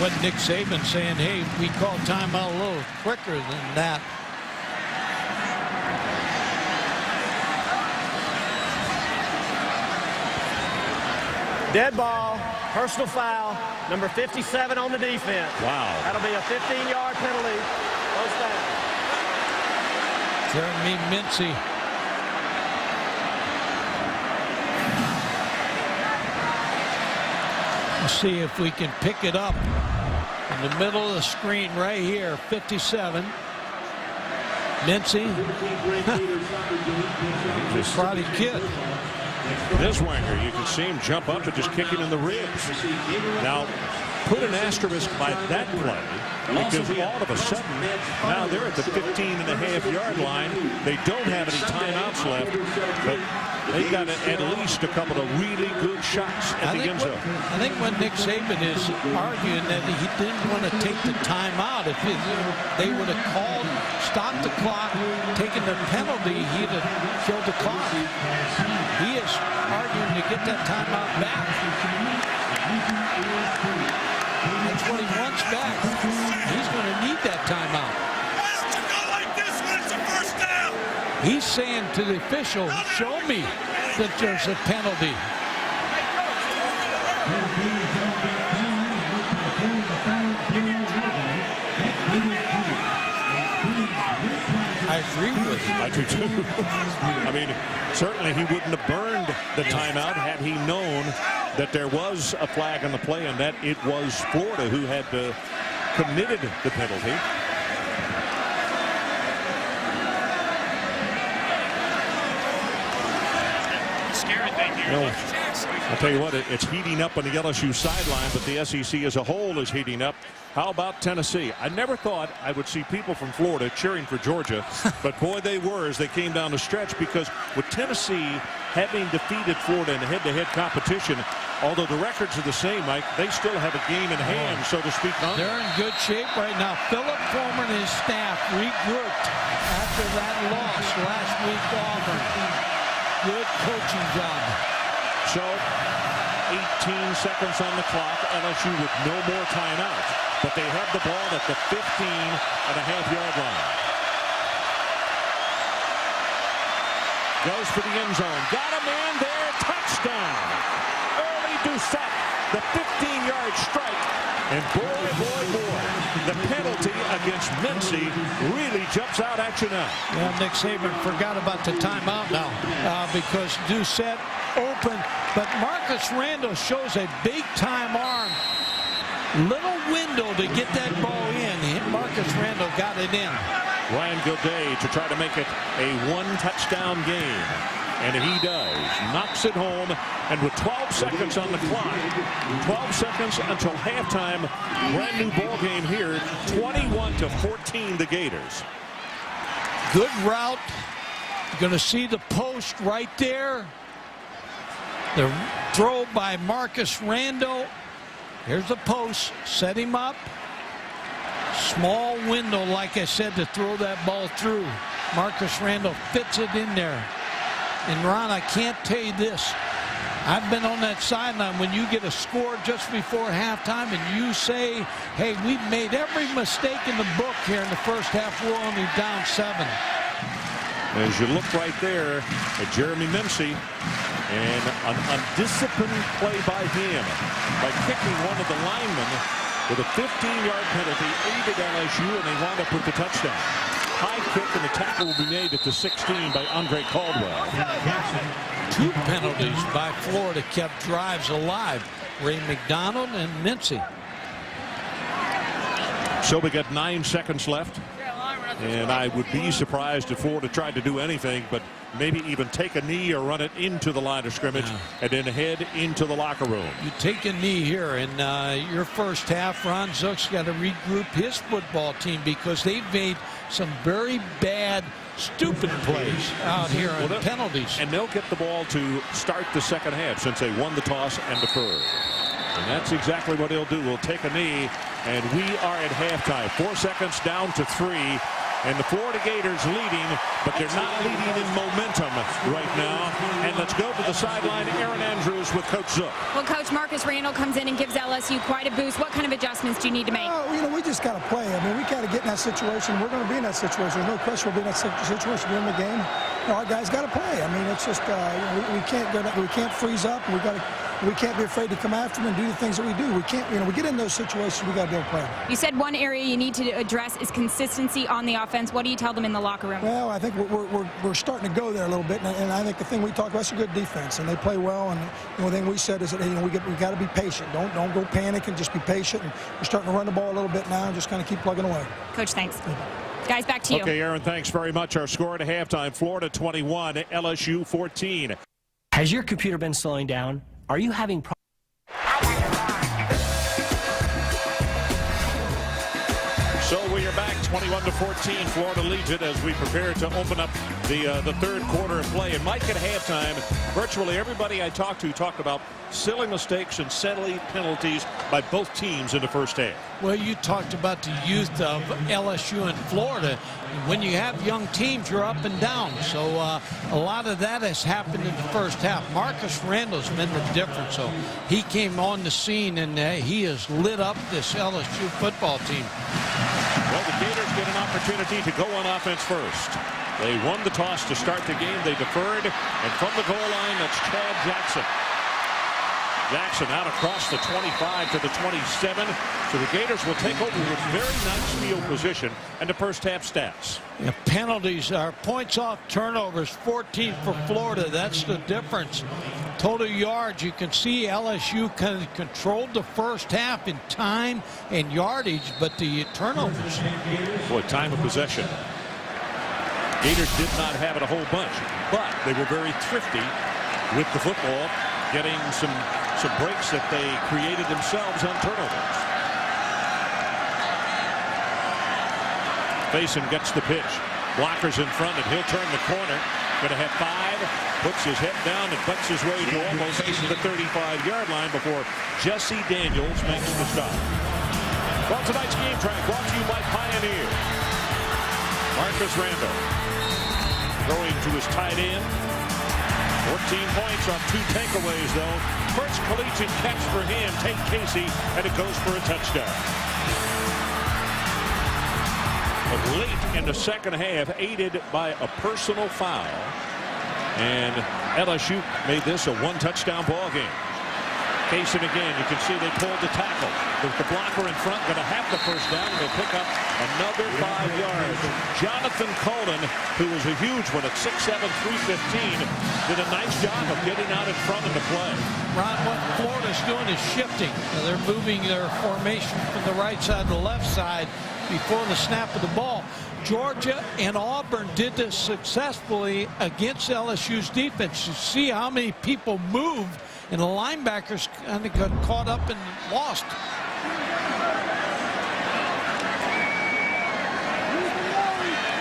B: What Nick Saban saying, hey, we call timeout a little quicker than that.
H: Dead ball, personal foul, number 57 on the defense.
A: Wow.
H: That'll be a 15-yard penalty. First down.
B: Jeremy Mincy. We'll see if we can pick it up in the middle of the screen right here. 57. Mincy. Just Friday kid.
A: This Wanger, you can see him jump up and just kick him in the ribs. Now, put an asterisk by that play, because all of a sudden, now they're at the 15.5-yard line. They don't have any timeouts left, but they've got at least a couple of really good shots at the end zone.
B: I think what Nick Saban is arguing that he didn't want to take the timeout. If they would have called, stopped the clock, taken the penalty, he'd have killed the clock. He is arguing to get that timeout back. That's what he wants back. He's going to need that timeout.
I: Why don't you go like this when it's a first down?
B: He's saying to the official, show me that there's a penalty. I agree with you.
A: I do too. I mean, certainly he wouldn't have burned the timeout had he known that there was a flag on the play and that it was Florida who had committed the penalty.
I: Scary thing here.
A: No. I'll tell you what, it's heating up on the LSU sideline, but the SEC as a whole is heating up. How about Tennessee? I never thought I would see people from Florida cheering for Georgia, but boy, they were as they came down the stretch, because with Tennessee having defeated Florida in a head-to-head competition, although the records are the same, Mike, they still have a game in hand, so to speak.
B: They're in good shape right now. Philip Fulmer and his staff regrouped after that loss last week to Auburn. Good coaching job.
A: So 18 seconds on the clock. LSU with no more timeouts, but they have the ball at the 15.5-yard line. Goes for the end zone. Got a man there. Touchdown. Early Doucette. The 15-yard strike. And boy, the penalty against Mincy really jumps out at you now.
B: Yeah, Nick Saban forgot about the timeout now because Doucette open. But Marcus Randall shows a big-time arm. Little window to get that ball in. Marcus Randall got it in.
A: Ryan Gilday to try to make it a one-touchdown game. And he does. Knocks it home. And with 12 seconds on the clock, 12 seconds until halftime, brand new ball game here. 21-14 the Gators.
B: Good route. You're going to see the post right there. The throw by Marcus Randall. Here's the post. Set him up. Small window, like I said, to throw that ball through. Marcus Randall fits it in there. And Ron, I can't tell you this. I've been on that sideline when you get a score just before halftime and you say, hey, we've made every mistake in the book here in the first half. We're only down 7.
A: As you look right there at Jeremy Mincy, and an undisciplined play by him by kicking one of the linemen with a 15-yard penalty, aided LSU, and they wound up with the touchdown. High kick, and the tackle will be made at the 16 by Andre Caldwell.
B: 2 penalties by Florida kept drives alive. Ray McDonald and Mincy.
A: So we got 9 seconds left. And I would be surprised if Florida tried to do anything but maybe even take a knee or run it into the line of scrimmage and then head into the locker room.
B: You take a knee here in your first half. Ron Zook's got to regroup his football team because they've made some very bad, stupid plays out here on penalties.
A: And they'll get the ball to start the second half since they won the toss and deferred. And that's exactly what he'll do. We'll take a knee, and we are at halftime. 4 seconds down to 3. And the Florida Gators leading, but they're not leading in momentum right now. And let's go to the sideline. Aaron Andrews with Coach Zook.
E: Well, Coach, Marcus Randall comes in and gives LSU quite a boost. What kind of adjustments do you need to make?
J: We just got to play. I mean, we got to get in that situation. We're going to be in that situation. There's no question we'll be in that situation during the game. Our guys got to play. I mean, it's just we can't freeze up. We can't be afraid to come after them and do the things that we do. We can't, we get in those situations, we got to be able to play.
E: You said one area you need to address is consistency on the offense. What do you tell them in the locker room?
J: Well, I think we're starting to go there a little bit, and I think the thing we talked about is a good defense, and they play well. And the only thing we said is that we got to be patient. Don't go panic and just be patient. And we're starting to run the ball a little bit now, and just kind of keep plugging away.
E: Coach, thanks. Guys, back to you.
A: Okay, Aaron, thanks very much. Our score at halftime: Florida 21, LSU 14.
K: Has your computer been slowing down? Are you having problems?
A: So we are back 21-14. Florida leads it as we prepare to open up the third quarter of play. And Mike, at halftime, virtually everybody I talked to talked about silly mistakes and silly penalties by both teams in the first half.
B: Well, you talked about the youth of LSU and Florida. When you have young teams, you're up and down. So a lot of that has happened in the first half. Marcus Randall's been the difference. So he came on the scene, and he has lit up this LSU football team.
A: Well, the Gators get an opportunity to go on offense first. They won the toss to start the game. They deferred, and from the goal line, that's Chad Jackson. Jackson out across the 25 to the 27. So the Gators will take over with very nice field position and the first half stats.
B: Yeah, penalties are points off turnovers, 14 for Florida. That's the difference. Total yards, you can see LSU kind of controlled the first half in time and yardage, but the turnovers.
A: Boy, time of possession. Gators did not have it a whole bunch, but they were very thrifty with the football, getting some breaks that they created themselves on turnovers. Faison gets the pitch. Blockers in front, and he'll turn the corner. Going to have 5. Puts his head down and butts his way to almost the 35-yard line before Jesse Daniels makes the stop. Well, tonight's game track brought to you by Pioneer. Marcus Randall throwing to his tight end. 14 points off 2 takeaways, though. First collegiate catch for him, Tate Casey, and it goes for a touchdown. But late in the second half, aided by a personal foul, And LSU made this a one-touchdown ball game. Payson again. You can see they pulled the tackle. With the blocker in front, going to have the first down, and they'll pick up another 5 yards. Jonathan Cullen, who was a huge one at 6'7", 315, did a nice job of getting out in front of the play.
B: Ron, what Florida's doing is shifting. They're moving their formation from the right side to the left side before the snap of the ball. Georgia and Auburn did this successfully against LSU's defense. You see how many people moved, and the linebackers kind of got caught up and lost.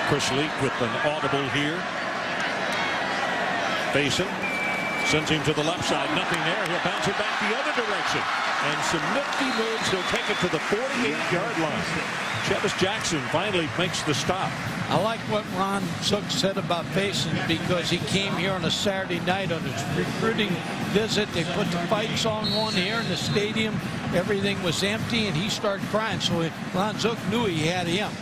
A: Chris Leak with an audible here. Payson sends him to the left side. Nothing there. He'll bounce it back the other direction. And some nifty moves. He'll take it to the 48-yard line. Chevis Jackson finally makes the stop.
B: I like what Ron Zook said about Payson because he came here on a Saturday night on his recruiting visit. They put the fight song on here in the stadium. Everything was empty, and he started crying. So Ron Zook knew he had him.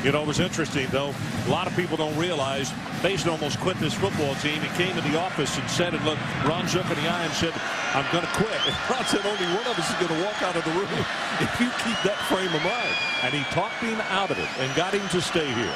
A: You know, it was interesting, though. A lot of people don't realize Payson almost quit this football team. He came to the office and said, and look, Ron Zook in the eye and said, I'm going to quit. And Ron said, only one of us is going to walk out of the room if you keep that frame of mind. And he talked him out of it and got him to stay here.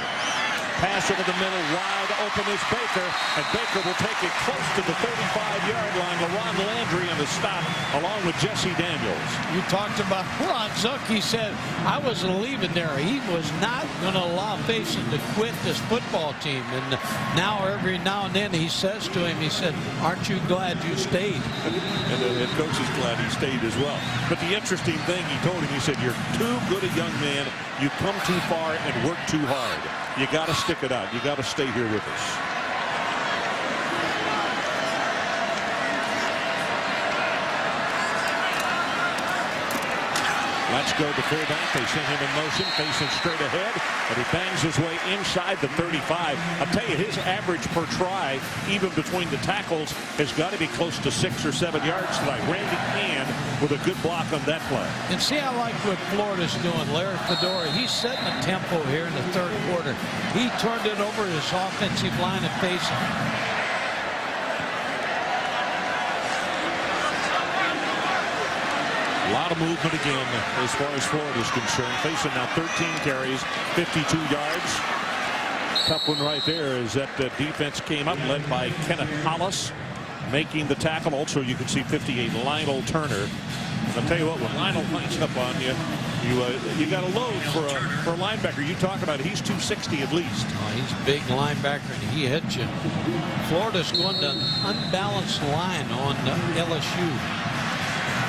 A: Pass over the middle, wide open is Baker, and Baker will take it close to the 35-yard line. LaRon Landry on the stop, along with Jesse Daniels.
B: You talked about Ron Zook. He said, I was leaving there. He was not going to allow Payson to quit this football team. And now, every now and then, he says to him, he said, aren't you glad you stayed?
A: And the head coach is glad he stayed as well. But the interesting thing, he told him, he said, you're too good a young man. You come too far and work too hard. You got to stick it out. You got to stay here with us. Let's go to fullback. They send him in motion, facing straight ahead, and he bangs his way inside the 35. I'll tell you, his average per try, even between the tackles, has got to be close to 6 or 7 yards tonight. Randy Cann with a good block on that play.
B: And see, I like what Florida's doing. Larry Fedora, he's setting the tempo here in the third quarter. He turned it over to his offensive line and Payson.
A: A lot of movement again as far as Florida is concerned. Payson now 13 carries, 52 yards. Tough one right there is that the defense came up, led by Kenneth Hollis, making the tackle. Also, you can see 58, Lionel Turner. I'll tell you what, when Lionel lines up on you, you got a load for a linebacker. You talk about it, he's 260 at least.
B: Oh, he's a big linebacker, and he hits you. Florida's going to unbalanced line on LSU.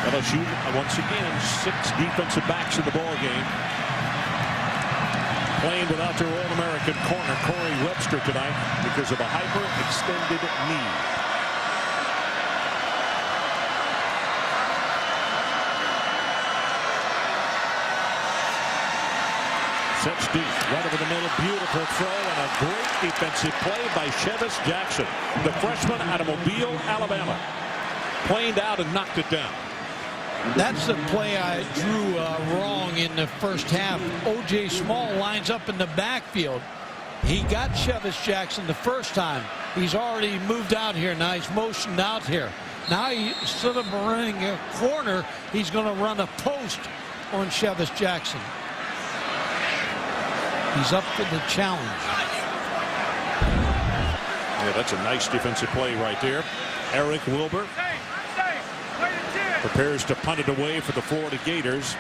A: LSU, once again, 6 defensive backs in the ball game. Playing without their All-American corner, Corey Webster, tonight because of a hyperextended knee. Sets deep, right over the middle, beautiful throw, and a great defensive play by Chevis Jackson, the freshman out of Mobile, Alabama. Planed out and knocked it down.
B: That's the play I drew wrong in the first half. O.J. Small lines up in the backfield. He got Chevis Jackson the first time. He's already moved out here. Now he's motioned out here. Now, instead of running a corner, he's going to run a post on Chevis Jackson. He's up for the challenge.
A: Yeah, that's a nice defensive play right there. Eric Wilbur prepares to punt it away for the Florida Gators.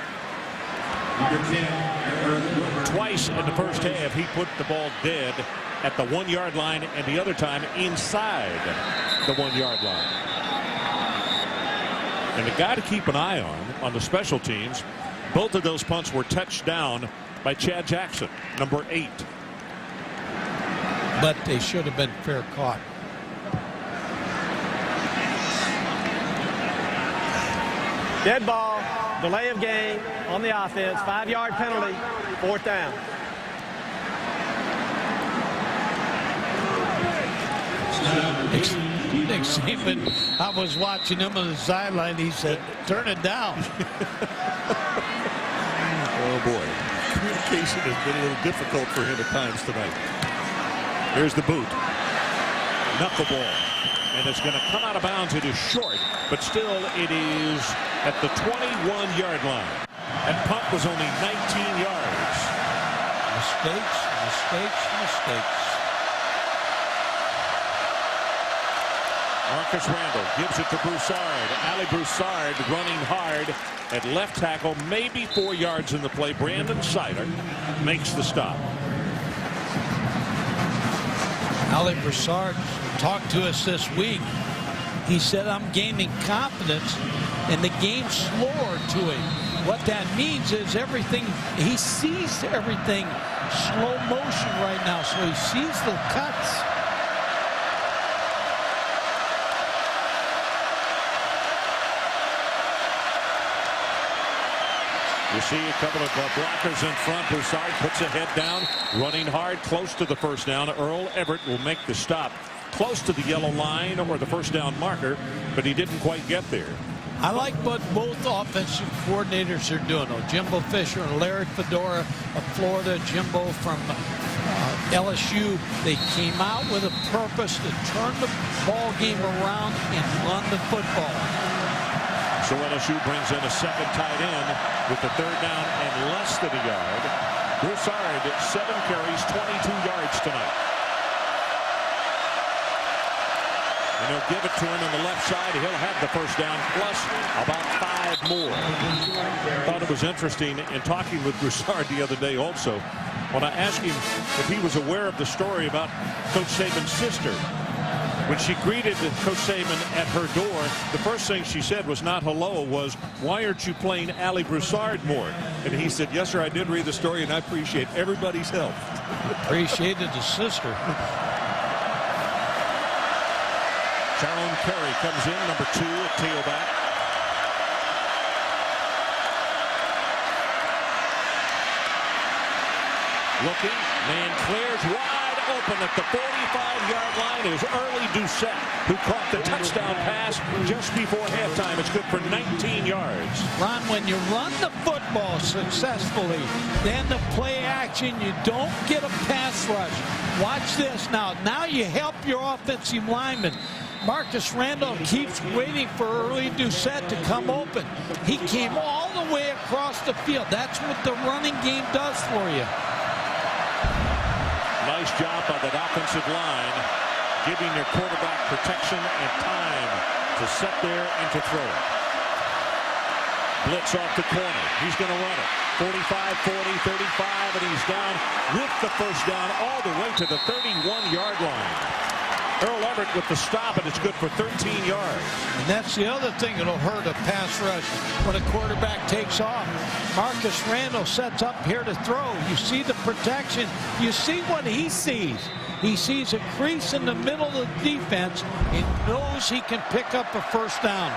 A: Twice in the first half, he put the ball dead at the 1-yard line, and the other time inside the 1-yard line. And the guy to keep an eye on the special teams, both of those punts were touched down by Chad Jackson, number 8.
B: But they should have been fair caught.
H: Dead ball, delay of game on the offense, 5-yard penalty, 4th down.
B: Nick Saban, I was watching him on the sideline. He said, turn it down.
A: Oh, boy. Communication has been a little difficult for him at times tonight. Here's the boot. knuckleball. And it's going to come out of bounds. It is short, but still it is at the 21-yard line. And punt was only 19 yards.
B: Mistakes, mistakes, mistakes.
A: Marcus Randall gives it to Broussard. Ali Broussard running hard at left tackle, maybe 4 yards in the play. Brandon Sider makes the stop.
B: Ali Broussard talked to us this week. He said, I'm gaining confidence and the game's slower to him. What that means is everything, he sees everything slow motion right now, so he sees the cuts.
A: You see a couple of blockers in front. Broussard puts a head down, running hard, close to the first down. Earl Everett will make the stop close to the yellow line or the first down marker, but he didn't quite get there.
B: I like what both offensive coordinators are doing. Jimbo Fisher and Larry Fedora of Florida, Jimbo from LSU. They came out with a purpose to turn the ball game around and run the football.
A: So LSU brings in a second tight end with the third down and less than a yard. Broussard, 7 carries, 22 yards tonight. And they'll give it to him on the left side. He'll have the first down plus about 5 more. I thought it was interesting in talking with Broussard the other day also, when I asked him if he was aware of the story about Coach Saban's sister. When she greeted Coach Saban at her door, the first thing she said was not hello, was, why aren't you playing Ali Broussard more? And he said, yes, sir, I did read the story, and I appreciate everybody's help.
B: Appreciated his sister.
A: Tyrone Carey comes in, number 2 at tailback. Looking, man clears wide open at the 45-yard line is Early Doucette, who caught the touchdown pass just before halftime. It's good for 19 yards.
B: Ron, when you run the football successfully, then the play action, you don't get a pass rush. Watch this now. Now you help your offensive lineman. Marcus Randall keeps waiting for Early Doucette to come open. He came all the way across the field. That's what the running game does for you.
A: Nice job by that offensive line, giving their quarterback protection and time to sit there and to throw it. Blitz off the corner. He's going to run it. 45, 40, 35, and he's down with the first down all the way to the 31-yard line. Earl Everett with the stop, and it's good for 13 yards.
B: And that's the other thing that'll hurt a pass rush when a quarterback takes off. Marcus Randall sets up here to throw. You see the protection. You see what he sees. He sees a crease in the middle of the defense and knows he can pick up a first down.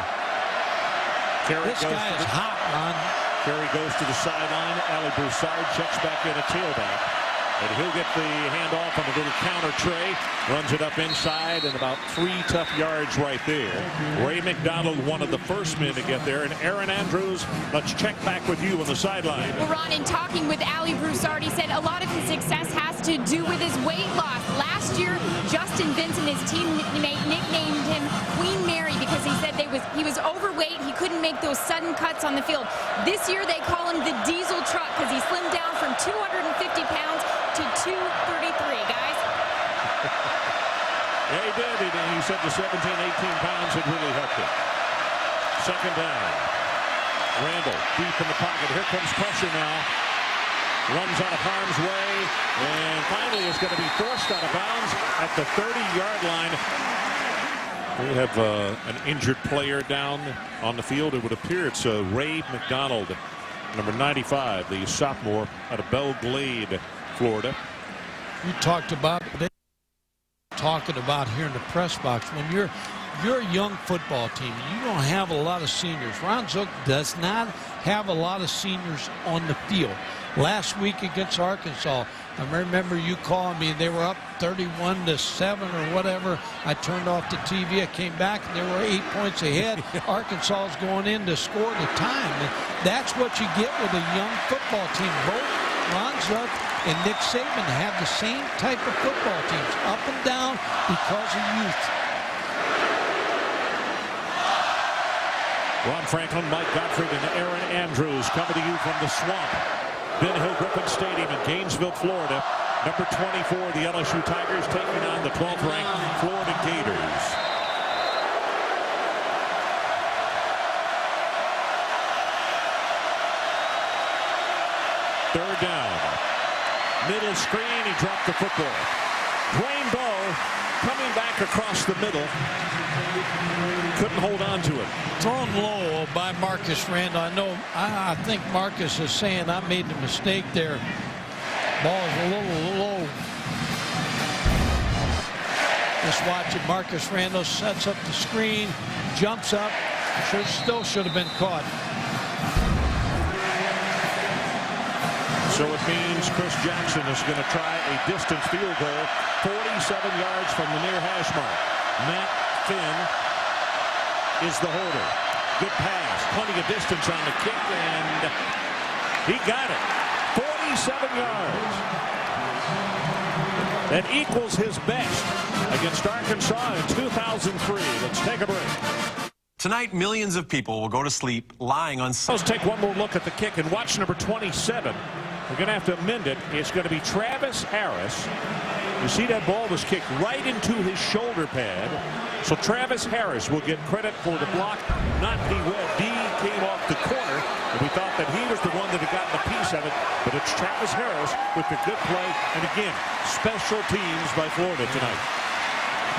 B: This guy is hot, Ron.
A: Carey goes to the sideline. Ali Broussard checks back in a tailback. And he'll get the handoff on the little counter tray. Runs it up inside and about 3 tough yards right there. Ray McDonald, one of the first men to get there. And Aaron Andrews, let's check back with you on the sideline.
E: Well, Ron, in talking with Ali Broussard, he said a lot of his success has to do with his weight loss. Last year, Justin Vincent, his teammate, nicknamed him Queen Mary because he said he was overweight. He couldn't make those sudden cuts on the field. This year, they call him the diesel truck because he slimmed down from 250 pounds to 233, guys.
A: Yeah, he did. He said the 17, 18 pounds had really helped him. Second down. Randall deep in the pocket. Here comes pressure now. Runs out of harm's way. And finally is going to be forced out of bounds at the 30-yard line. We have an injured player down on the field. It would appear it's Ray McDonald, number 95, the sophomore out of Belle Glade, Florida.
B: You talked about here in the press box, when you're a young football team, you don't have a lot of seniors. Ron Zook does not have a lot of seniors on the field. Last week against Arkansas, I remember you calling me, they were up 31-7 or whatever. I turned off the TV, I came back, and they were 8 points ahead. Arkansas is going in to score the time. And that's what you get with a young football team. Both Ron Zook and Nick Saban have the same type of football teams, up and down because of youth.
A: Ron Franklin, Mike Gottfried, and Aaron Andrews coming to you from the Swamp. Ben Hill Griffin Stadium in Gainesville, Florida. Number 24, the LSU Tigers taking on the 12th-ranked Florida Gators. Third down. Middle screen, he dropped the football. Dwayne Bowe coming back across the middle. Couldn't hold on to it.
B: Thrown low by Marcus Randall. I think Marcus is saying I made the mistake there. Ball is a little low. Just watch it. Marcus Randall sets up the screen, jumps up. Still should have been caught.
A: So it means Chris Jackson is going to try a distance field goal, 47 yards from the near hash mark. Matt Finn is the holder. Good pass, plenty of distance on the kick, and he got it. 47 yards. That equals his best against Arkansas in 2003. Let's take a break.
L: Tonight, millions of people will go to sleep lying on...
A: Let's take one more look at the kick and watch number 27. We're going to have to amend it. It's going to be Travis Harris. You see that ball was kicked right into his shoulder pad. So Travis Harris will get credit for the block, not D. Webb. D came off the corner, and we thought that he was the one that had gotten a piece of it. But it's Travis Harris with the good play. And again, special teams by Florida tonight.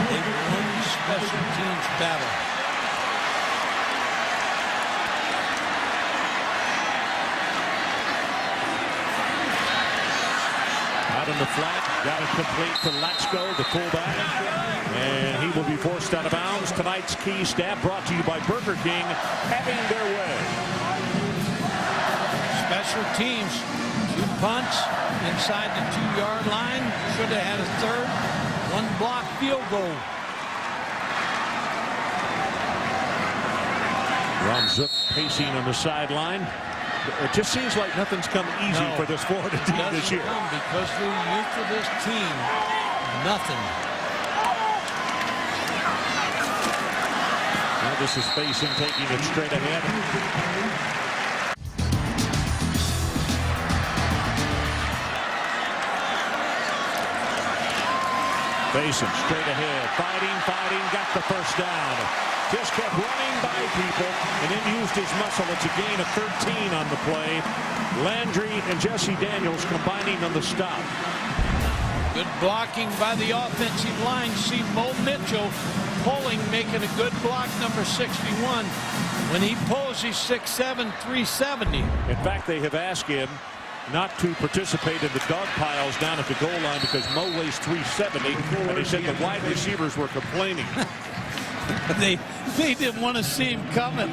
B: They won the special teams battle.
A: In the flat, got it complete to Latsko, the fullback, and he will be forced out of bounds. Tonight's key stat brought to you by Burger King, having their way.
B: Special teams, 2 punts inside the 2-yard line. Should have had a third. 1 block field goal.
A: Ron Zook pacing on the sideline. It just seems like nothing's come easy for this Florida team this year.
B: Because the youth of this team, nothing.
A: Now this is Faison taking it straight ahead. Faison straight ahead, fighting, got the first down. Just kept running by people and then used his muscle. It's a gain of 13 on the play. Landry and Jesse Daniels combining on the stop.
B: Good blocking by the offensive line. See Mo Mitchell pulling, making a good block, number 61. When he pulls, he's 6'7", 370.
A: In fact, they have asked him not to participate in the dog piles down at the goal line because Mo weighs 370, and they said the wide receivers were complaining.
B: They didn't want to see him coming.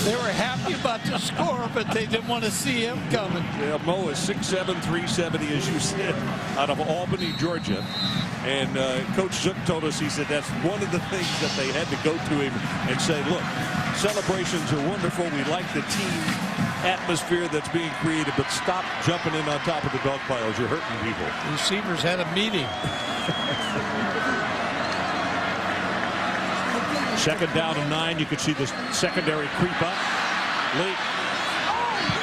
B: They were happy about the score, but they didn't want to see him coming.
A: Yeah, Mo is 6'7", 370, as you said, out of Albany, Georgia. And Coach Zook told us, he said that's one of the things that they had to go to him and say, look, celebrations are wonderful. We like the team atmosphere that's being created, but stop jumping in on top of the dog piles. You're hurting people.
B: Receivers had a meeting.
A: Second down and 9. You can see the secondary creep up. Late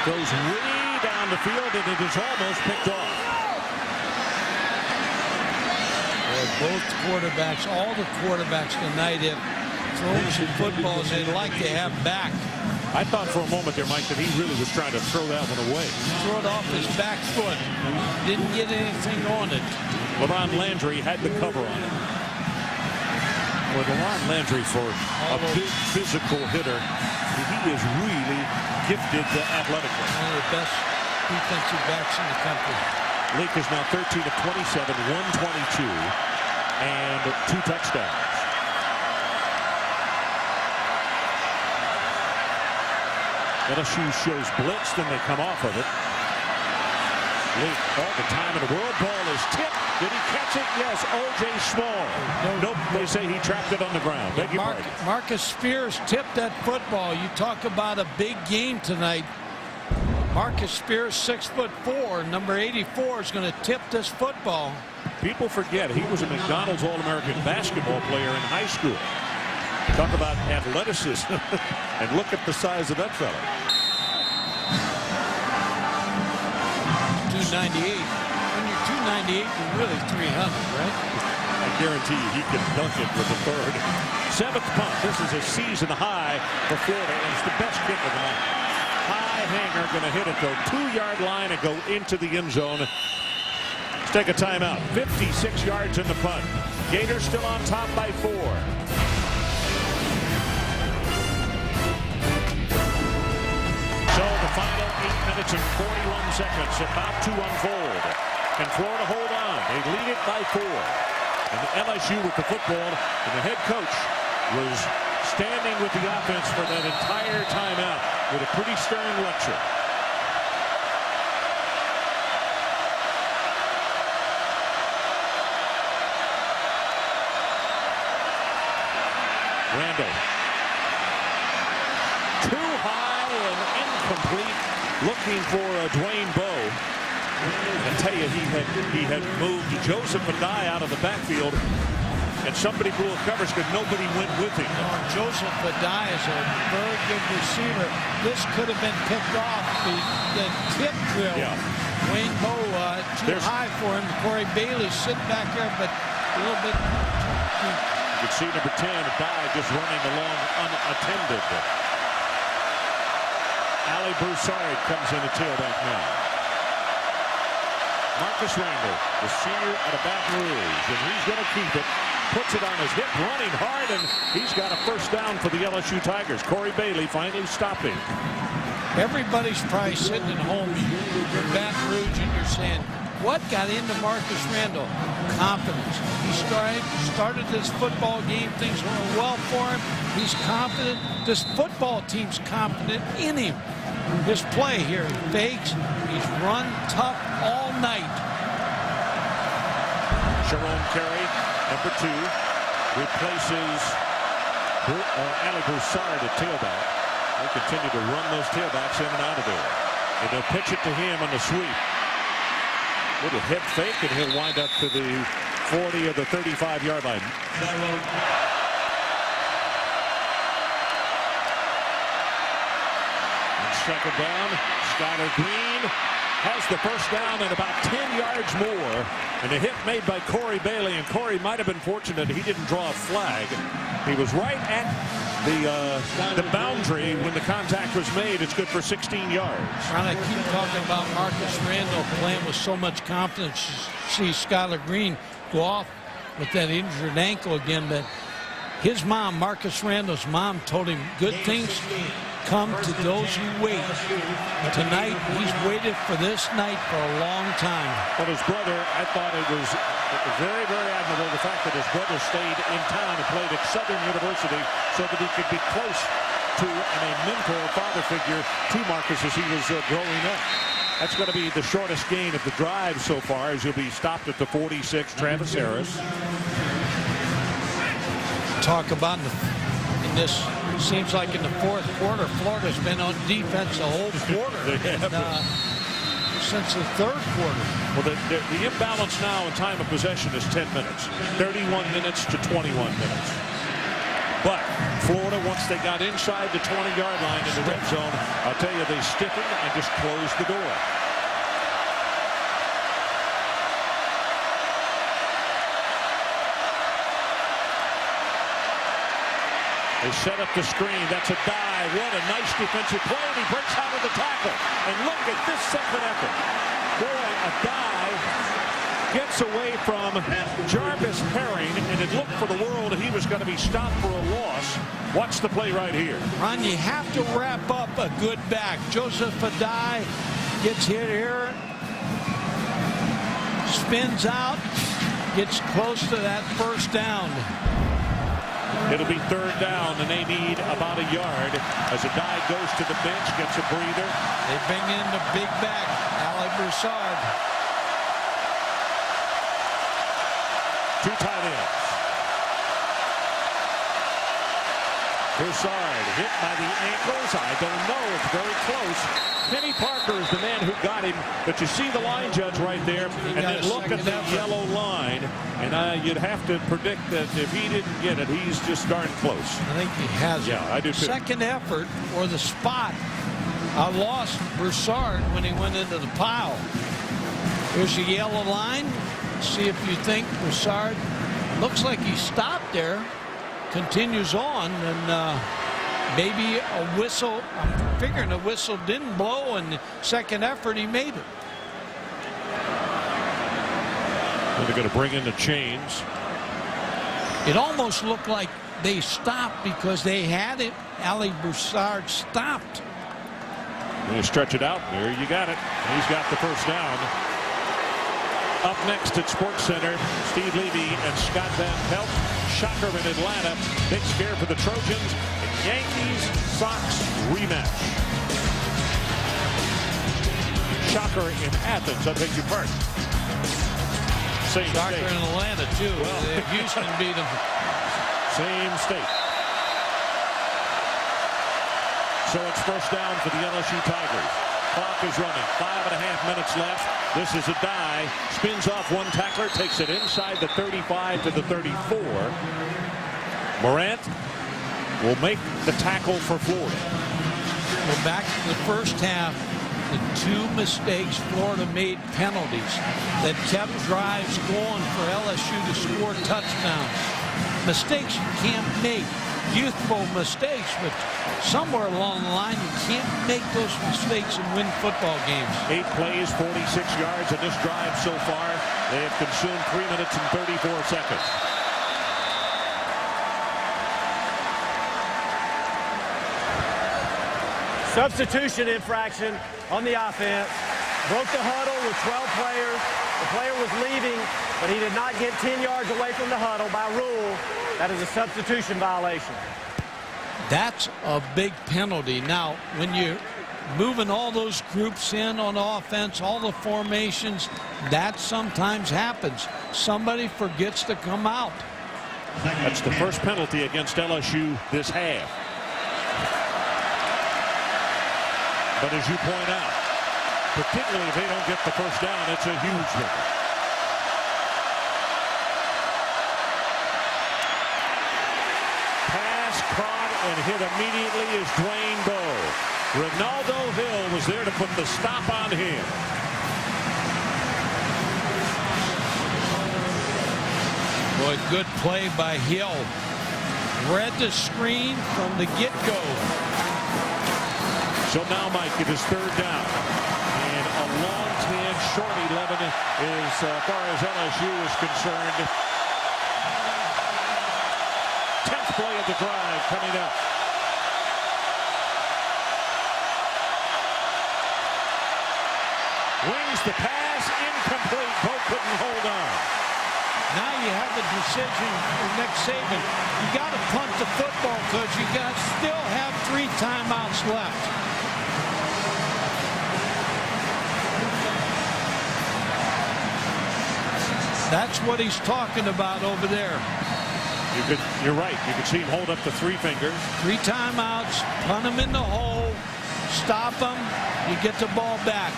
A: goes way down the field, and it is almost picked off.
B: Both quarterbacks, all the quarterbacks tonight have thrown some footballs they'd like to have back.
A: I thought for a moment there, Mike, that he really was trying to throw that one away.
B: Throw it off his back foot. Didn't get anything on it.
A: LaRon Landry had the cover on it. Well, LaRon Landry, for a big physical hitter, he is really gifted athletically.
B: One of the best defensive backs in the country.
A: Lake is now 13 of 27, 122, and 2 touchdowns. LSU shows blitz, then they come off of it. Lake, all the time in the world. Ball is tipped. Did he catch it? Yes. O.J. Small. Nope. They say he trapped it on the ground. Beg your pardon.
B: Marcus Spears tipped that football. You talk about a big game tonight. Marcus Spears, 6'4", number 84, is going to tip this football.
A: People forget he was a McDonald's All-American basketball player in high school. Talk about athleticism. And look at the size of that fella.
B: 298. When you're 298, you're really 300, right?
A: I guarantee you he can dunk it with the third. 7th punt. This is a season high for Florida. And it's the best kick of the night. High hanger, going to hit it the 2-yard line and go into the end zone. Let's take a timeout. 56 yards in the punt. Gators still on top by 4. So the final 8 minutes and 41 seconds about to unfold. Can Florida hold on? They lead it by 4. And the LSU with the football, and the head coach was standing with the offense for that entire timeout with a pretty stern lecture. Randall. Too high and incomplete. Looking for Dwayne Bowe. I tell you, he had moved Joseph Adai out of the backfield, and somebody blew a coverage because nobody went with him.
B: Joseph Adai is a very good receiver. This could have been picked off the tip drill.
A: Yeah.
B: Dwayne Bowe too high for him. Corey Bailey sitting back there, but a little bit.
A: You can see number 10, Adai, just running along unattended. Ali Broussard comes in the tailback now. Marcus Randall, the senior out of Baton Rouge, and he's going to keep it. Puts it on his hip, running hard, and he's got a first down for the LSU Tigers. Corey Bailey finally stopping.
B: Everybody's probably sitting at home. You're in Baton Rouge, and you're saying, what got into Marcus Randall? Confidence. He started this football game. Things went well for him. He's confident. This football team's confident in him. His play here, he fakes. He's run tough all night.
A: Jerome Carey, number 2, replaces Ali Broussard at tailback. They continue to run those tailbacks in and out of there. And they'll pitch it to him on the sweep. Little head fake, and he'll wind up to the 40 or the 35-yard line. And second down, Skylar Green has the first down and about 10 yards more. And a hit made by Corey Bailey, and Corey might have been fortunate he didn't draw a flag. He was right at the boundary when the contact was made. It's good for 16 yards.
B: Ron, I keep talking about Marcus Randall playing with so much confidence. See Skylar Green go off with that injured ankle again, but his mom, Marcus Randall's mom, told him good things come to those who wait. Tonight, he's waited for this night for a long time.
A: Well, his brother, I thought it was very, very admirable the fact that his brother stayed in town and played at Southern University so that he could be close to and a mentor father figure to Marcus as he was growing up. That's going to be the shortest gain of the drive so far, as he'll be stopped at the 46, Travis Harris.
B: Talk about in this, seems like in the fourth quarter, Florida's been on defense the whole quarter. Since the third quarter.
A: Well, the imbalance now in time of possession is 10 minutes. 31 minutes to 21 minutes. But Florida, once they got inside the 20-yard line in the red zone, I'll tell you, they stiffened and just closed the door. They set up the screen. That's a dive. What a nice defensive play. And he breaks out of the tackle. And look at this second effort. Boy, a dive gets away from Jarvis Herring, and it looked for the world he was going to be stopped for a loss. Watch the play right here.
B: Ron, you have to wrap up a good back. Joseph Adai gets hit here. Spins out. Gets close to that first down.
A: It'll be third down, and they need about a yard as Adai goes to the bench, gets a breather.
B: They bring in the big back, Ali Broussard.
A: Two tight ends. Broussard hit by the ankles. I don't know. It's very close. Kenny Parker is the man who got him. But you see the line judge right there. And then look at the yellow line. And you'd have to predict that if he didn't get it, he's just darn close.
B: I think he has it.
A: Yeah, I do too.
B: Second effort or the spot. I lost Broussard when he went into the pile. Here's the yellow line. See if you think Broussard looks like he stopped there. Continues on, and maybe a whistle. I'm figuring a whistle didn't blow, and the second effort he made it.
A: They're going to bring in the chains.
B: It almost looked like they stopped because they had it. Ali Broussard stopped.
A: When you stretch it out, there you got it. He's got the first down. Up next at Sports Center, Steve Levy and Scott Van Pelt. Shocker in Atlanta. Big scare for the Trojans. Yankees-Sox rematch. Shocker in Athens. I beg your pardon. Same
B: Shocker
A: state.
B: in Atlanta, too.
A: Well,
B: Houston beat them.
A: Same state. So it's first down for the LSU Tigers. Clock is running. 5.5 minutes left. This is a die. Spins off one tackler. Takes it inside the 35 to the 34. Morant will make the tackle for Florida.
B: Well, back to the first half. The two mistakes Florida made penalties that kept drives going for LSU to score touchdowns. Mistakes you can't make. Youthful mistakes, but somewhere along the line you can't make those mistakes and win football games.
A: 8 plays, 46 yards in this drive so far. They have consumed 3 minutes and 34 seconds.
H: Substitution infraction on the offense. Broke the huddle with 12 players. The player was leaving, but he did not get 10 yards away from the huddle. By rule, that is a substitution violation.
B: That's a big penalty. Now, when you're moving all those groups in on offense, all the formations, that sometimes happens. Somebody forgets to come out.
A: That's the first penalty against LSU this half. But as you point out, particularly if they don't get the first down, it's a huge one. Pass caught and hit immediately is Dwayne Bowe. Ronaldo Hill was there to put the stop on him.
B: Boy, good play by Hill. Read the screen from the get-go.
A: So now, Mike, it is third down. And a long 10, short 11 as far as LSU is concerned. 10th play of the drive coming up. Wings the pass, incomplete. Both couldn't hold on.
B: Now you have the decision for Nick Saban. You got to punt the football because you got still have 3 timeouts left. That's what he's talking about over there.
A: You're right. You can see him hold up the 3 fingers.
B: 3 timeouts, punt him in the hole, stop him, you get the ball back.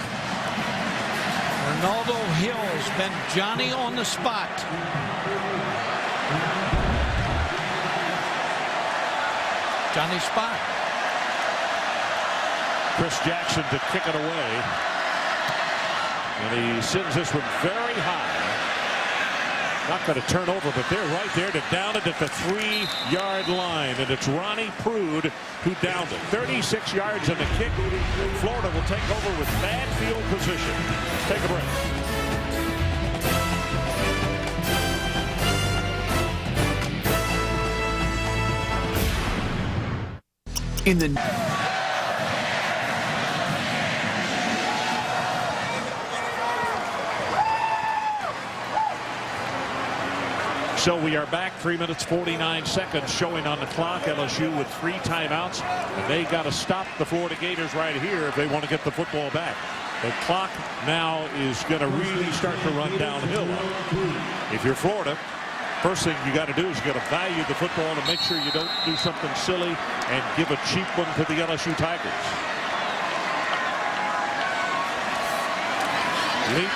B: Ronaldo Hill has been Johnny on the spot. Johnny Spot.
A: Chris Jackson to kick it away. And he sends this one very high. Not going to turn over, but they're right there to down it at the 3-yard line. And it's Ronnie Prude who downed it. 36 yards on the kick. Florida will take over with bad field position. Take a break.
M: In the
A: So we are back. 3 minutes 49 seconds showing on the clock. LSU with 3 timeouts, and they got to stop the Florida Gators right here if they want to get the football back. The clock now is going to really start to run downhill. If you're Florida, First thing you got to do is you got to value the football and make sure you don't do something silly and give a cheap one to the LSU Tigers. Leap.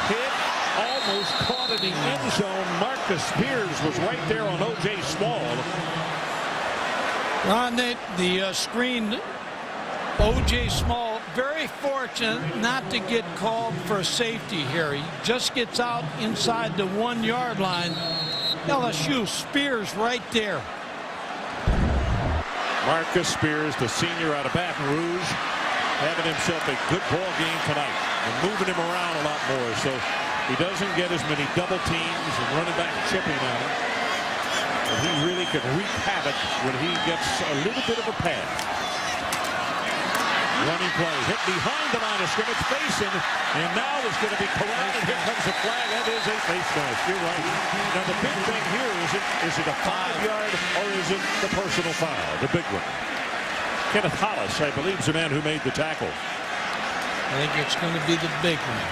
A: Hit. Almost caught in the end zone. Marcus Spears was right there on O.J. Small.
B: Ron, the screen, O.J. Small, very fortunate not to get called for a safety here. He just gets out inside the 1-yard line. LSU, Spears right there.
A: Marcus Spears, the senior out of Baton Rouge, having himself a good ball game tonight and moving him around a lot more. So he doesn't get as many double teams and running back chipping on him. But he really can wreak havoc when he gets a little bit of a pass. Running play, hit behind the line of scrimmage, facing, and now it's going to be corralled, and here comes the flag. That is a face mask. You're right. Now the big thing here is it a 5-yard or is it the personal foul? The big one. Kenneth Hollis, I believe, is the man who made the tackle.
B: I think it's going to be the big one.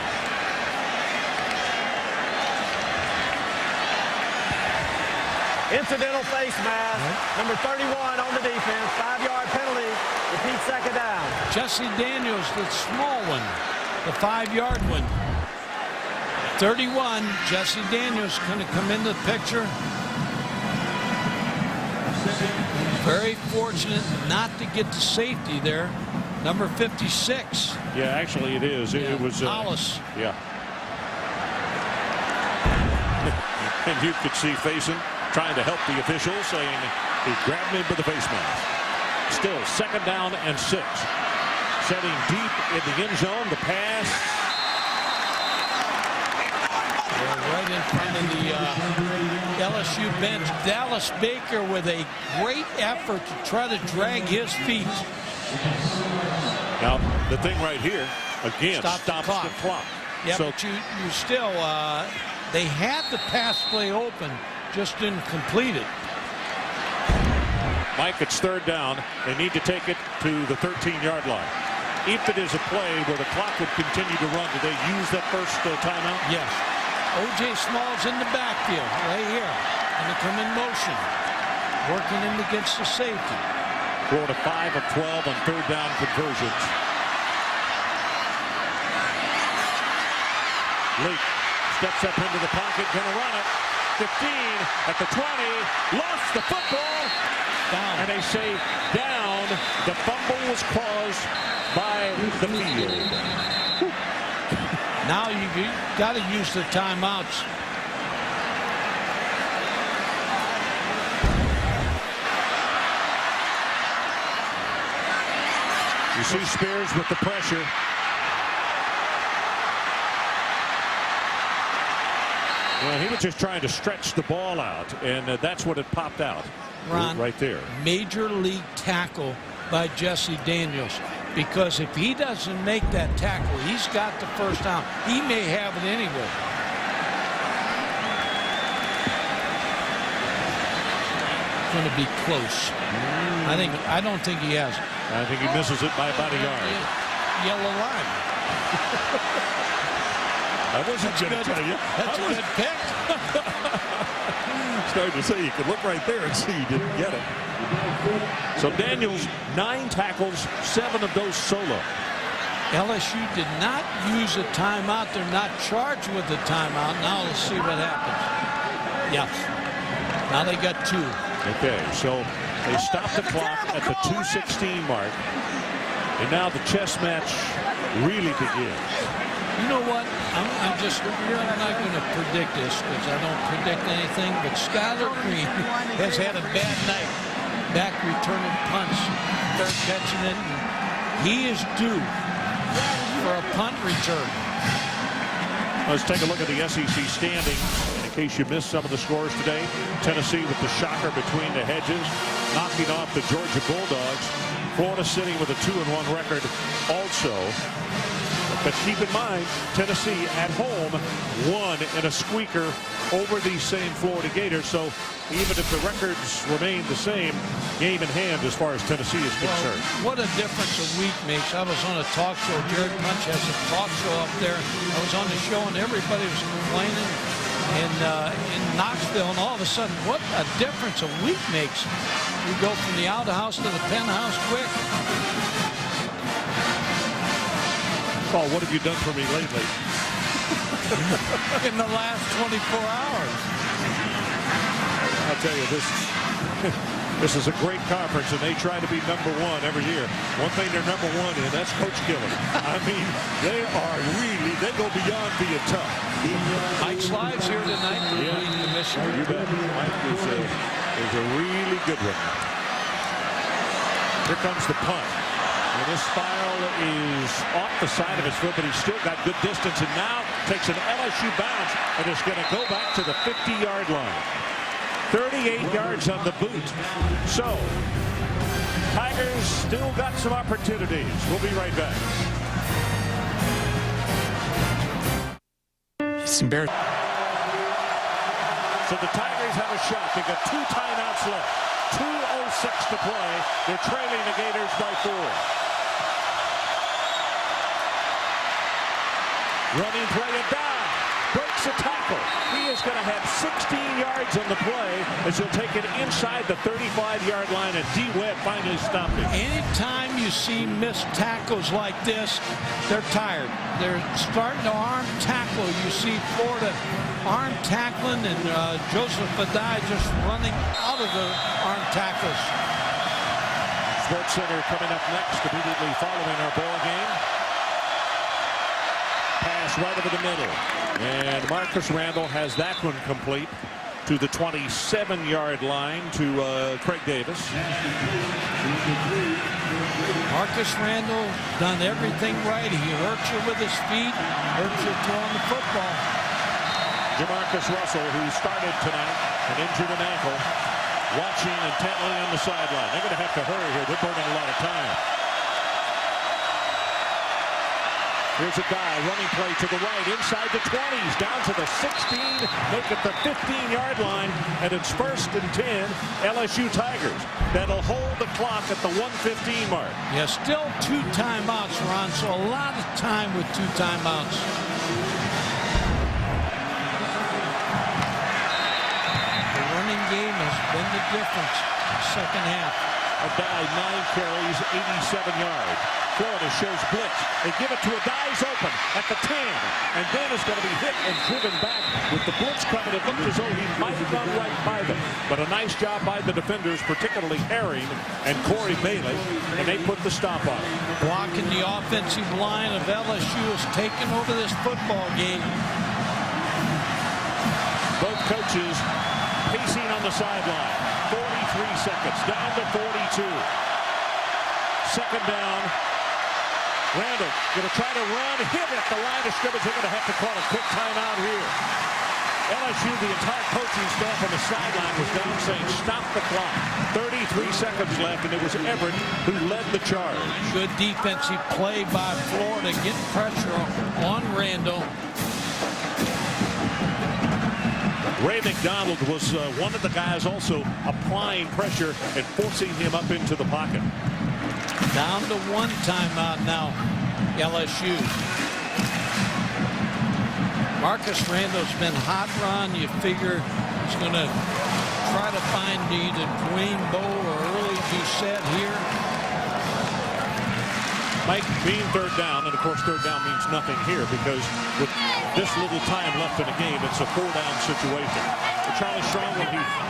H: Incidental face mask. Number 31 on the defense. 5-yard penalty. Repeat second down.
B: Jesse Daniels, the small one, the 5-yard one. 31, Jesse Daniels going to come into the picture. Very fortunate not to get the safety there. Number 56.
A: Yeah, actually it is. It was
B: Hollis.
A: Yeah. And you could see Faison trying to help the officials, saying he grabbed him with the face mask. Still second down and 6. Setting deep in the end zone. The pass.
B: Right in front of the LSU bench. Dallas Baker with a great effort to try to drag his feet.
A: Now, the thing right here, again, stops the clock.
B: Yeah, so, but you still, they had the pass play open, just didn't complete it.
A: Mike, it's third down. They need to take it to the 13-yard line. If it is a play where the clock would continue to run, do they use that first timeout?
B: Yes. O.J. Small's in the backfield right here. And they come in motion. Working in against the safety.
A: 4 to 5 of 12 on third down conversions. Leak steps up into the pocket, gonna run it. 15 at the 20, lost the football.
B: Down.
A: And they say down. The fumble was caused by the field.
B: Now you got to use the timeouts.
A: You see Spears with the pressure. Well, he was just trying to stretch the ball out, and that's what it popped out.
B: Ron,
A: right there.
B: Major league tackle by Jesse Daniels. Because if he doesn't make that tackle, he's got the first down. He may have it anyway. It's going to be close. I don't think he has it.
A: I think he misses it by about a yard.
B: Yellow line.
A: I wasn't going to tell you.
B: That's a good pick.
A: Started to say you could look right there and see he didn't get it. So Daniels, 9 tackles, 7 of those solo.
B: LSU did not use a timeout. They're not charged with a timeout. Now let's see what happens. Yes. Now they got 2.
A: Okay, so they stop the clock at the 2:16 mark. And now the chess match really begins.
B: You know what? I'm not going to predict this because I don't predict anything, but Skylar Green has had a bad night. Back returning punts, third catching it. He is due for a punt return.
A: Let's take a look at the SEC standing. In case you missed some of the scores today, Tennessee with the shocker between the hedges, knocking off the Georgia Bulldogs. Florida sitting with a 2-1 record also. But keep in mind, Tennessee at home won in a squeaker over these same Florida Gators. So even if the records remain the same, game in hand as far as Tennessee is concerned.
B: Well, what a difference a week makes. I was on a talk show. Jared Punch has a talk show up there. I was on the show and everybody was complaining. in Knoxville, and all of a sudden, what a difference a week makes. You go from the outhouse to the penthouse quick.
A: Paul, what have you done for me lately?
B: In the last 24 hours.
A: I'll tell you, this is a great conference, and they try to be number one every year. One thing they're number one in, that's Coach Gillen. I mean, they go beyond being tough.
B: Mike Slides here tonight, leading the Michigan.
A: You bet. Mike is a really good one. Here comes the punt. And this File is off the side of his foot, but he's still got good distance, and now takes an LSU bounce and is going to go back to the 50-yard line. 38 yards on the boot. So, Tigers still got some opportunities. We'll be right back.
B: It's embarrassing.
A: So the Tigers have a shot. They got 2 timeouts left. 2:06 to play. They're trailing the Gators by 4. Running play and down. Breaks a tackle. He is going to have 16 yards on the play as he'll take it inside the 35-yard line, and D. Webb finally stopped it.
B: Anytime you see missed tackles like this, they're tired. They're starting to arm tackle. You see Florida arm tackling, and Joseph Badai just running out of the arm tackles.
A: Sports Center coming up next, immediately following our ball game. Pass right over the middle, and Marcus Randall has that one complete to the 27-yard line to Craig Davis.
B: Marcus Randall done everything right. He hurts you with his feet, hurts you throwing the football.
A: Jamarcus Russell, who started tonight and injured an ankle, watching intently on the sideline. They're going to have to hurry here. They're burning a lot of time. Here's a guy, running play to the right, inside the 20s, down to the 16, make it the 15-yard line, and it's 1st and 10, LSU Tigers. That'll hold the clock at the 1:15 mark.
B: Yeah, still 2 timeouts, Ron, so a lot of time with 2 timeouts. The running game has been the difference in the second half.
A: Adai, 9 carries, 87 yards. Florida shows blitz. They give it to Adai's open at the 10. And then is going to be hit and driven back. With the blitz coming, it looked as though he might have gone right by them. But a nice job by the defenders, particularly Herring and Corey Bailey. And they put the stop on it.
B: Blocking the offensive line of LSU is taking over this football game.
A: Both coaches pacing on the sideline. 43 seconds, down to 42. Second down. Randall going to try to run, hit at the line of scrimmage. They're going to have to call a quick timeout here. LSU, the entire coaching staff on the sideline was down saying, stop the clock. 33 seconds left, and it was Everett who led the charge.
B: Good defensive play by Florida, getting pressure on Randall.
A: Ray McDonald was one of the guys also applying pressure and forcing him up into the pocket.
B: Down to 1 timeout now, LSU. Marcus Randall's been hot, Ron. You figure he's going to try to find either Dwayne Bowe or Early Doucette here.
A: Mike, being 3rd down, and of course 3rd down means nothing here because with this little time left in the game, it's a 4-down situation. But Charlie Strong,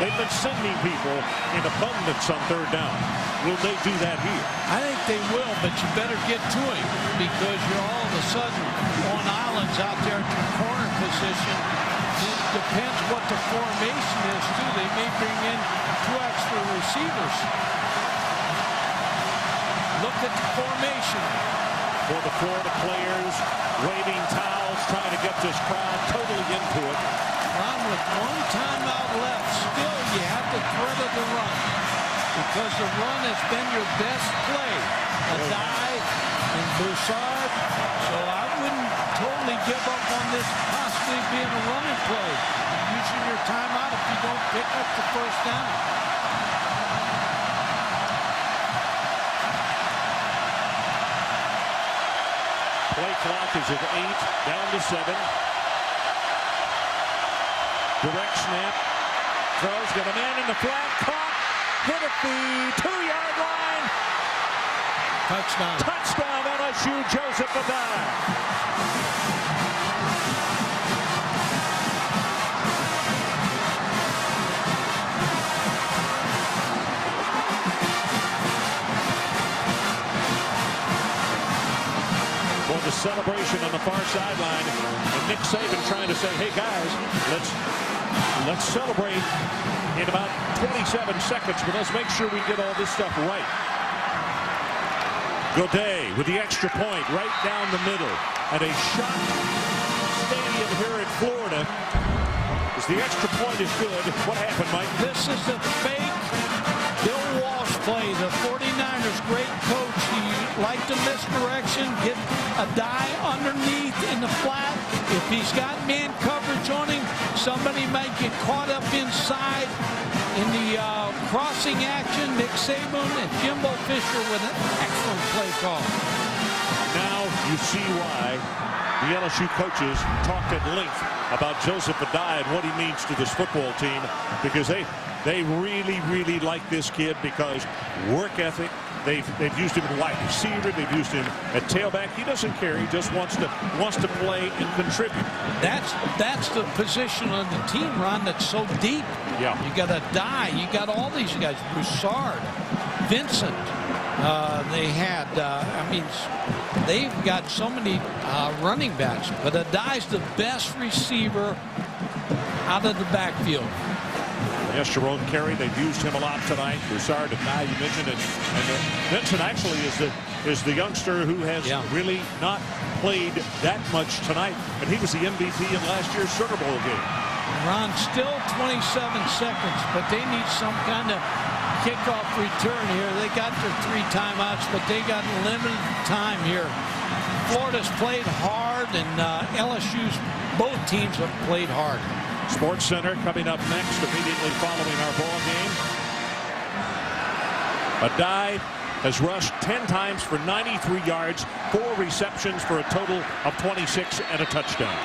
A: they've been sending people in abundance on 3rd down. Will they do that here?
B: I think they will, but you better get to him because you're all of a sudden on islands out there at your corner position. It depends what the formation is, too. They may bring in 2 extra receivers. Look at the formation.
A: For the Florida players, waving towels, trying to get this crowd totally into it.
B: Ron, with 1 timeout left, still you have the threat of the run because the run has been your best play. Adai and Broussard. So I wouldn't totally give up on this possibly being a running play. You're using your timeout if you don't pick up the 1st down.
A: Play clock is at 8, down to 7. Direct snap. Throws, got a man in the flat, caught, hit at the 2-yard line.
B: Touchdown.
A: Touchdown, LSU, Joseph Adai. Well, the celebration on the far sideline, and Nick Saban trying to say, hey guys, let's celebrate in about 27 seconds, but let's make sure we get all this stuff right. Godet with the extra point right down the middle at a shot stadium here in Florida. As the extra point is good. What happened, Mike?
B: This is a fake Bill Walsh play. The 49ers great coach. He liked the misdirection, get a die underneath in the flat. If he's got man coverage on him, somebody might get caught up inside in the crossing action. Nick Saban and Jimbo Fisher with an excellent play call.
A: Now you see why the LSU coaches talked at length about Joseph Adai and what he means to this football team, because they really like this kid because work ethic. They've used him at wide receiver. They've used him at tailback. He doesn't care. He just wants to play and contribute.
B: That's the position on the team, Ron, that's so deep.
A: Yeah.
B: You got Adai. You got all these guys. Broussard, Vincent. They had. I mean, they've got so many running backs, but Adai's the best receiver out of the backfield.
A: Yes, Jerome Carey, they've used him a lot tonight. Broussard, Adai, you mentioned it. And Vincent actually is the youngster who has really not played that much tonight. And he was the MVP in last year's Sugar Bowl game.
B: Ron, still 27 seconds, but they need some kind of kickoff return here. They got their 3 timeouts, but they got limited time here. Florida's played hard, and LSU's, both teams have played hard.
A: Sports Center coming up next, immediately following our ball game. Adai has rushed 10 times for 93 yards, 4 receptions for a total of 26 and a touchdown.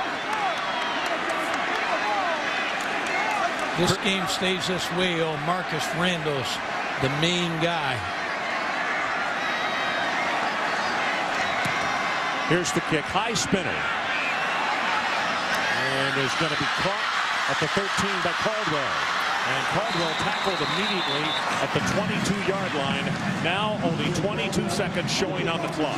B: This game stays this way. Marcus Randall's the main guy.
A: Here's the kick, high spinner. And is going to be caught at the 13 by Caldwell. And Caldwell tackled immediately at the 22-yard line. Now only 22 seconds showing on the clock.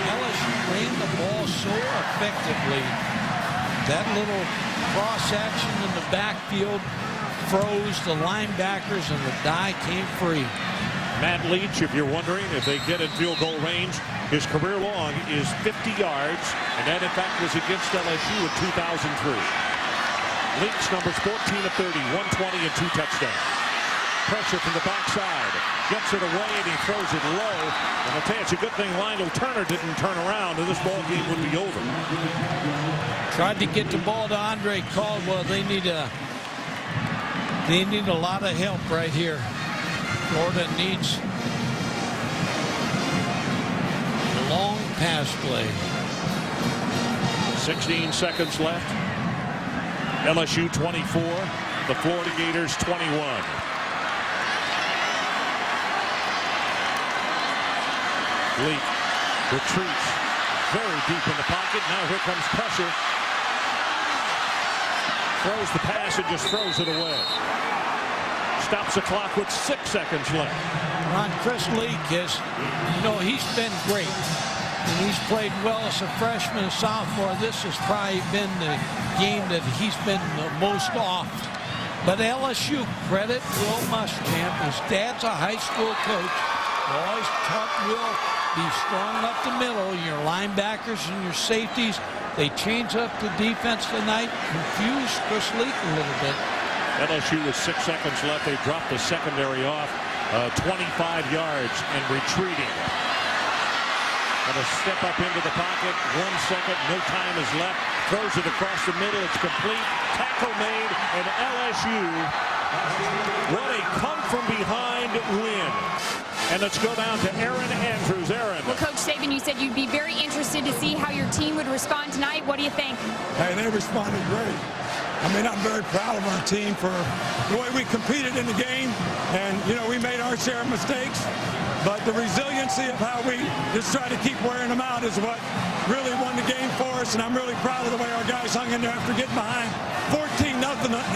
B: LSU ran the ball so effectively. That little cross action in the backfield froze the linebackers, and the die came free.
A: Matt Leach, if you're wondering, if they get in field goal range, his career long is 50 yards, and that in fact was against LSU in 2003. Leach numbers 14 of 30, 120 and 2 touchdowns. Pressure from the backside, gets it away and he throws it low. And I'll tell you, it's a good thing Lionel Turner didn't turn around, or this ball game would be over.
B: Tried to get the ball to Andre Caldwell. They need a lot of help right here. Florida needs a long pass play.
A: 16 seconds left. LSU 24, the Florida Gators 21. Leak retreats very deep in the pocket. Now here comes pressure. Throws the pass and just throws it away. Stops the clock with 6 seconds left.
B: Ron, Chris Leak has, he's been great. And he's played well as a freshman and sophomore. This has probably been the game that he's been the most off. But LSU, credit Will Muschamp. His dad's a high school coach. He always taught Will be strong up the middle. Your linebackers and your safeties. They changed up the defense tonight. Confused Chris Leak a little bit.
A: LSU with 6 seconds left. They dropped the secondary off 25 yards and retreating. Going to step up into the pocket. 1 second. No time is left. Throws it across the middle. It's complete. Tackle made. And LSU, what a come from behind win. And let's go down to Aaron Andrews. Aaron.
E: Well, Coach Saban, you said you'd be very interested to see how your team would respond tonight. What do you think?
M: Hey, they responded great. I mean, I'm very proud of our team for the way we competed in the game. And, you know, we made our share of mistakes. But the resiliency of how we just try to keep wearing them out is what really won the game for us. And I'm really proud of the way our guys hung in there after getting behind 14-0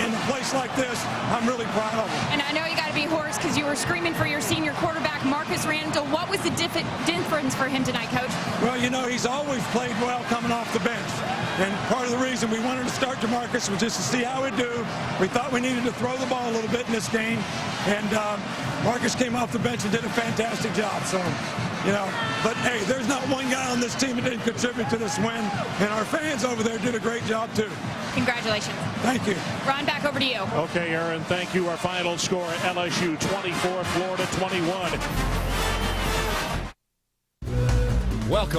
M: in a place like this. I'm really proud of them.
E: And I know you got to be hoarse because you were screaming for your senior quarterback, Marcus Randall. What was the difference for him tonight, Coach?
M: Well, you know, he's always played well coming off the bench. And part of the reason we wanted to start DeMarcus was just to see how he'd do. We thought we needed to throw the ball a little bit in this game. And Marcus came off the bench and did a fantastic job. So, you know, but hey, there's not one guy on this team that didn't contribute to this win. And our fans over there did a great job, too.
E: Congratulations.
M: Thank you.
E: Ron, back over to you.
A: Okay, Aaron, thank you. Our final score, LSU 24, Florida 21.
D: Welcome.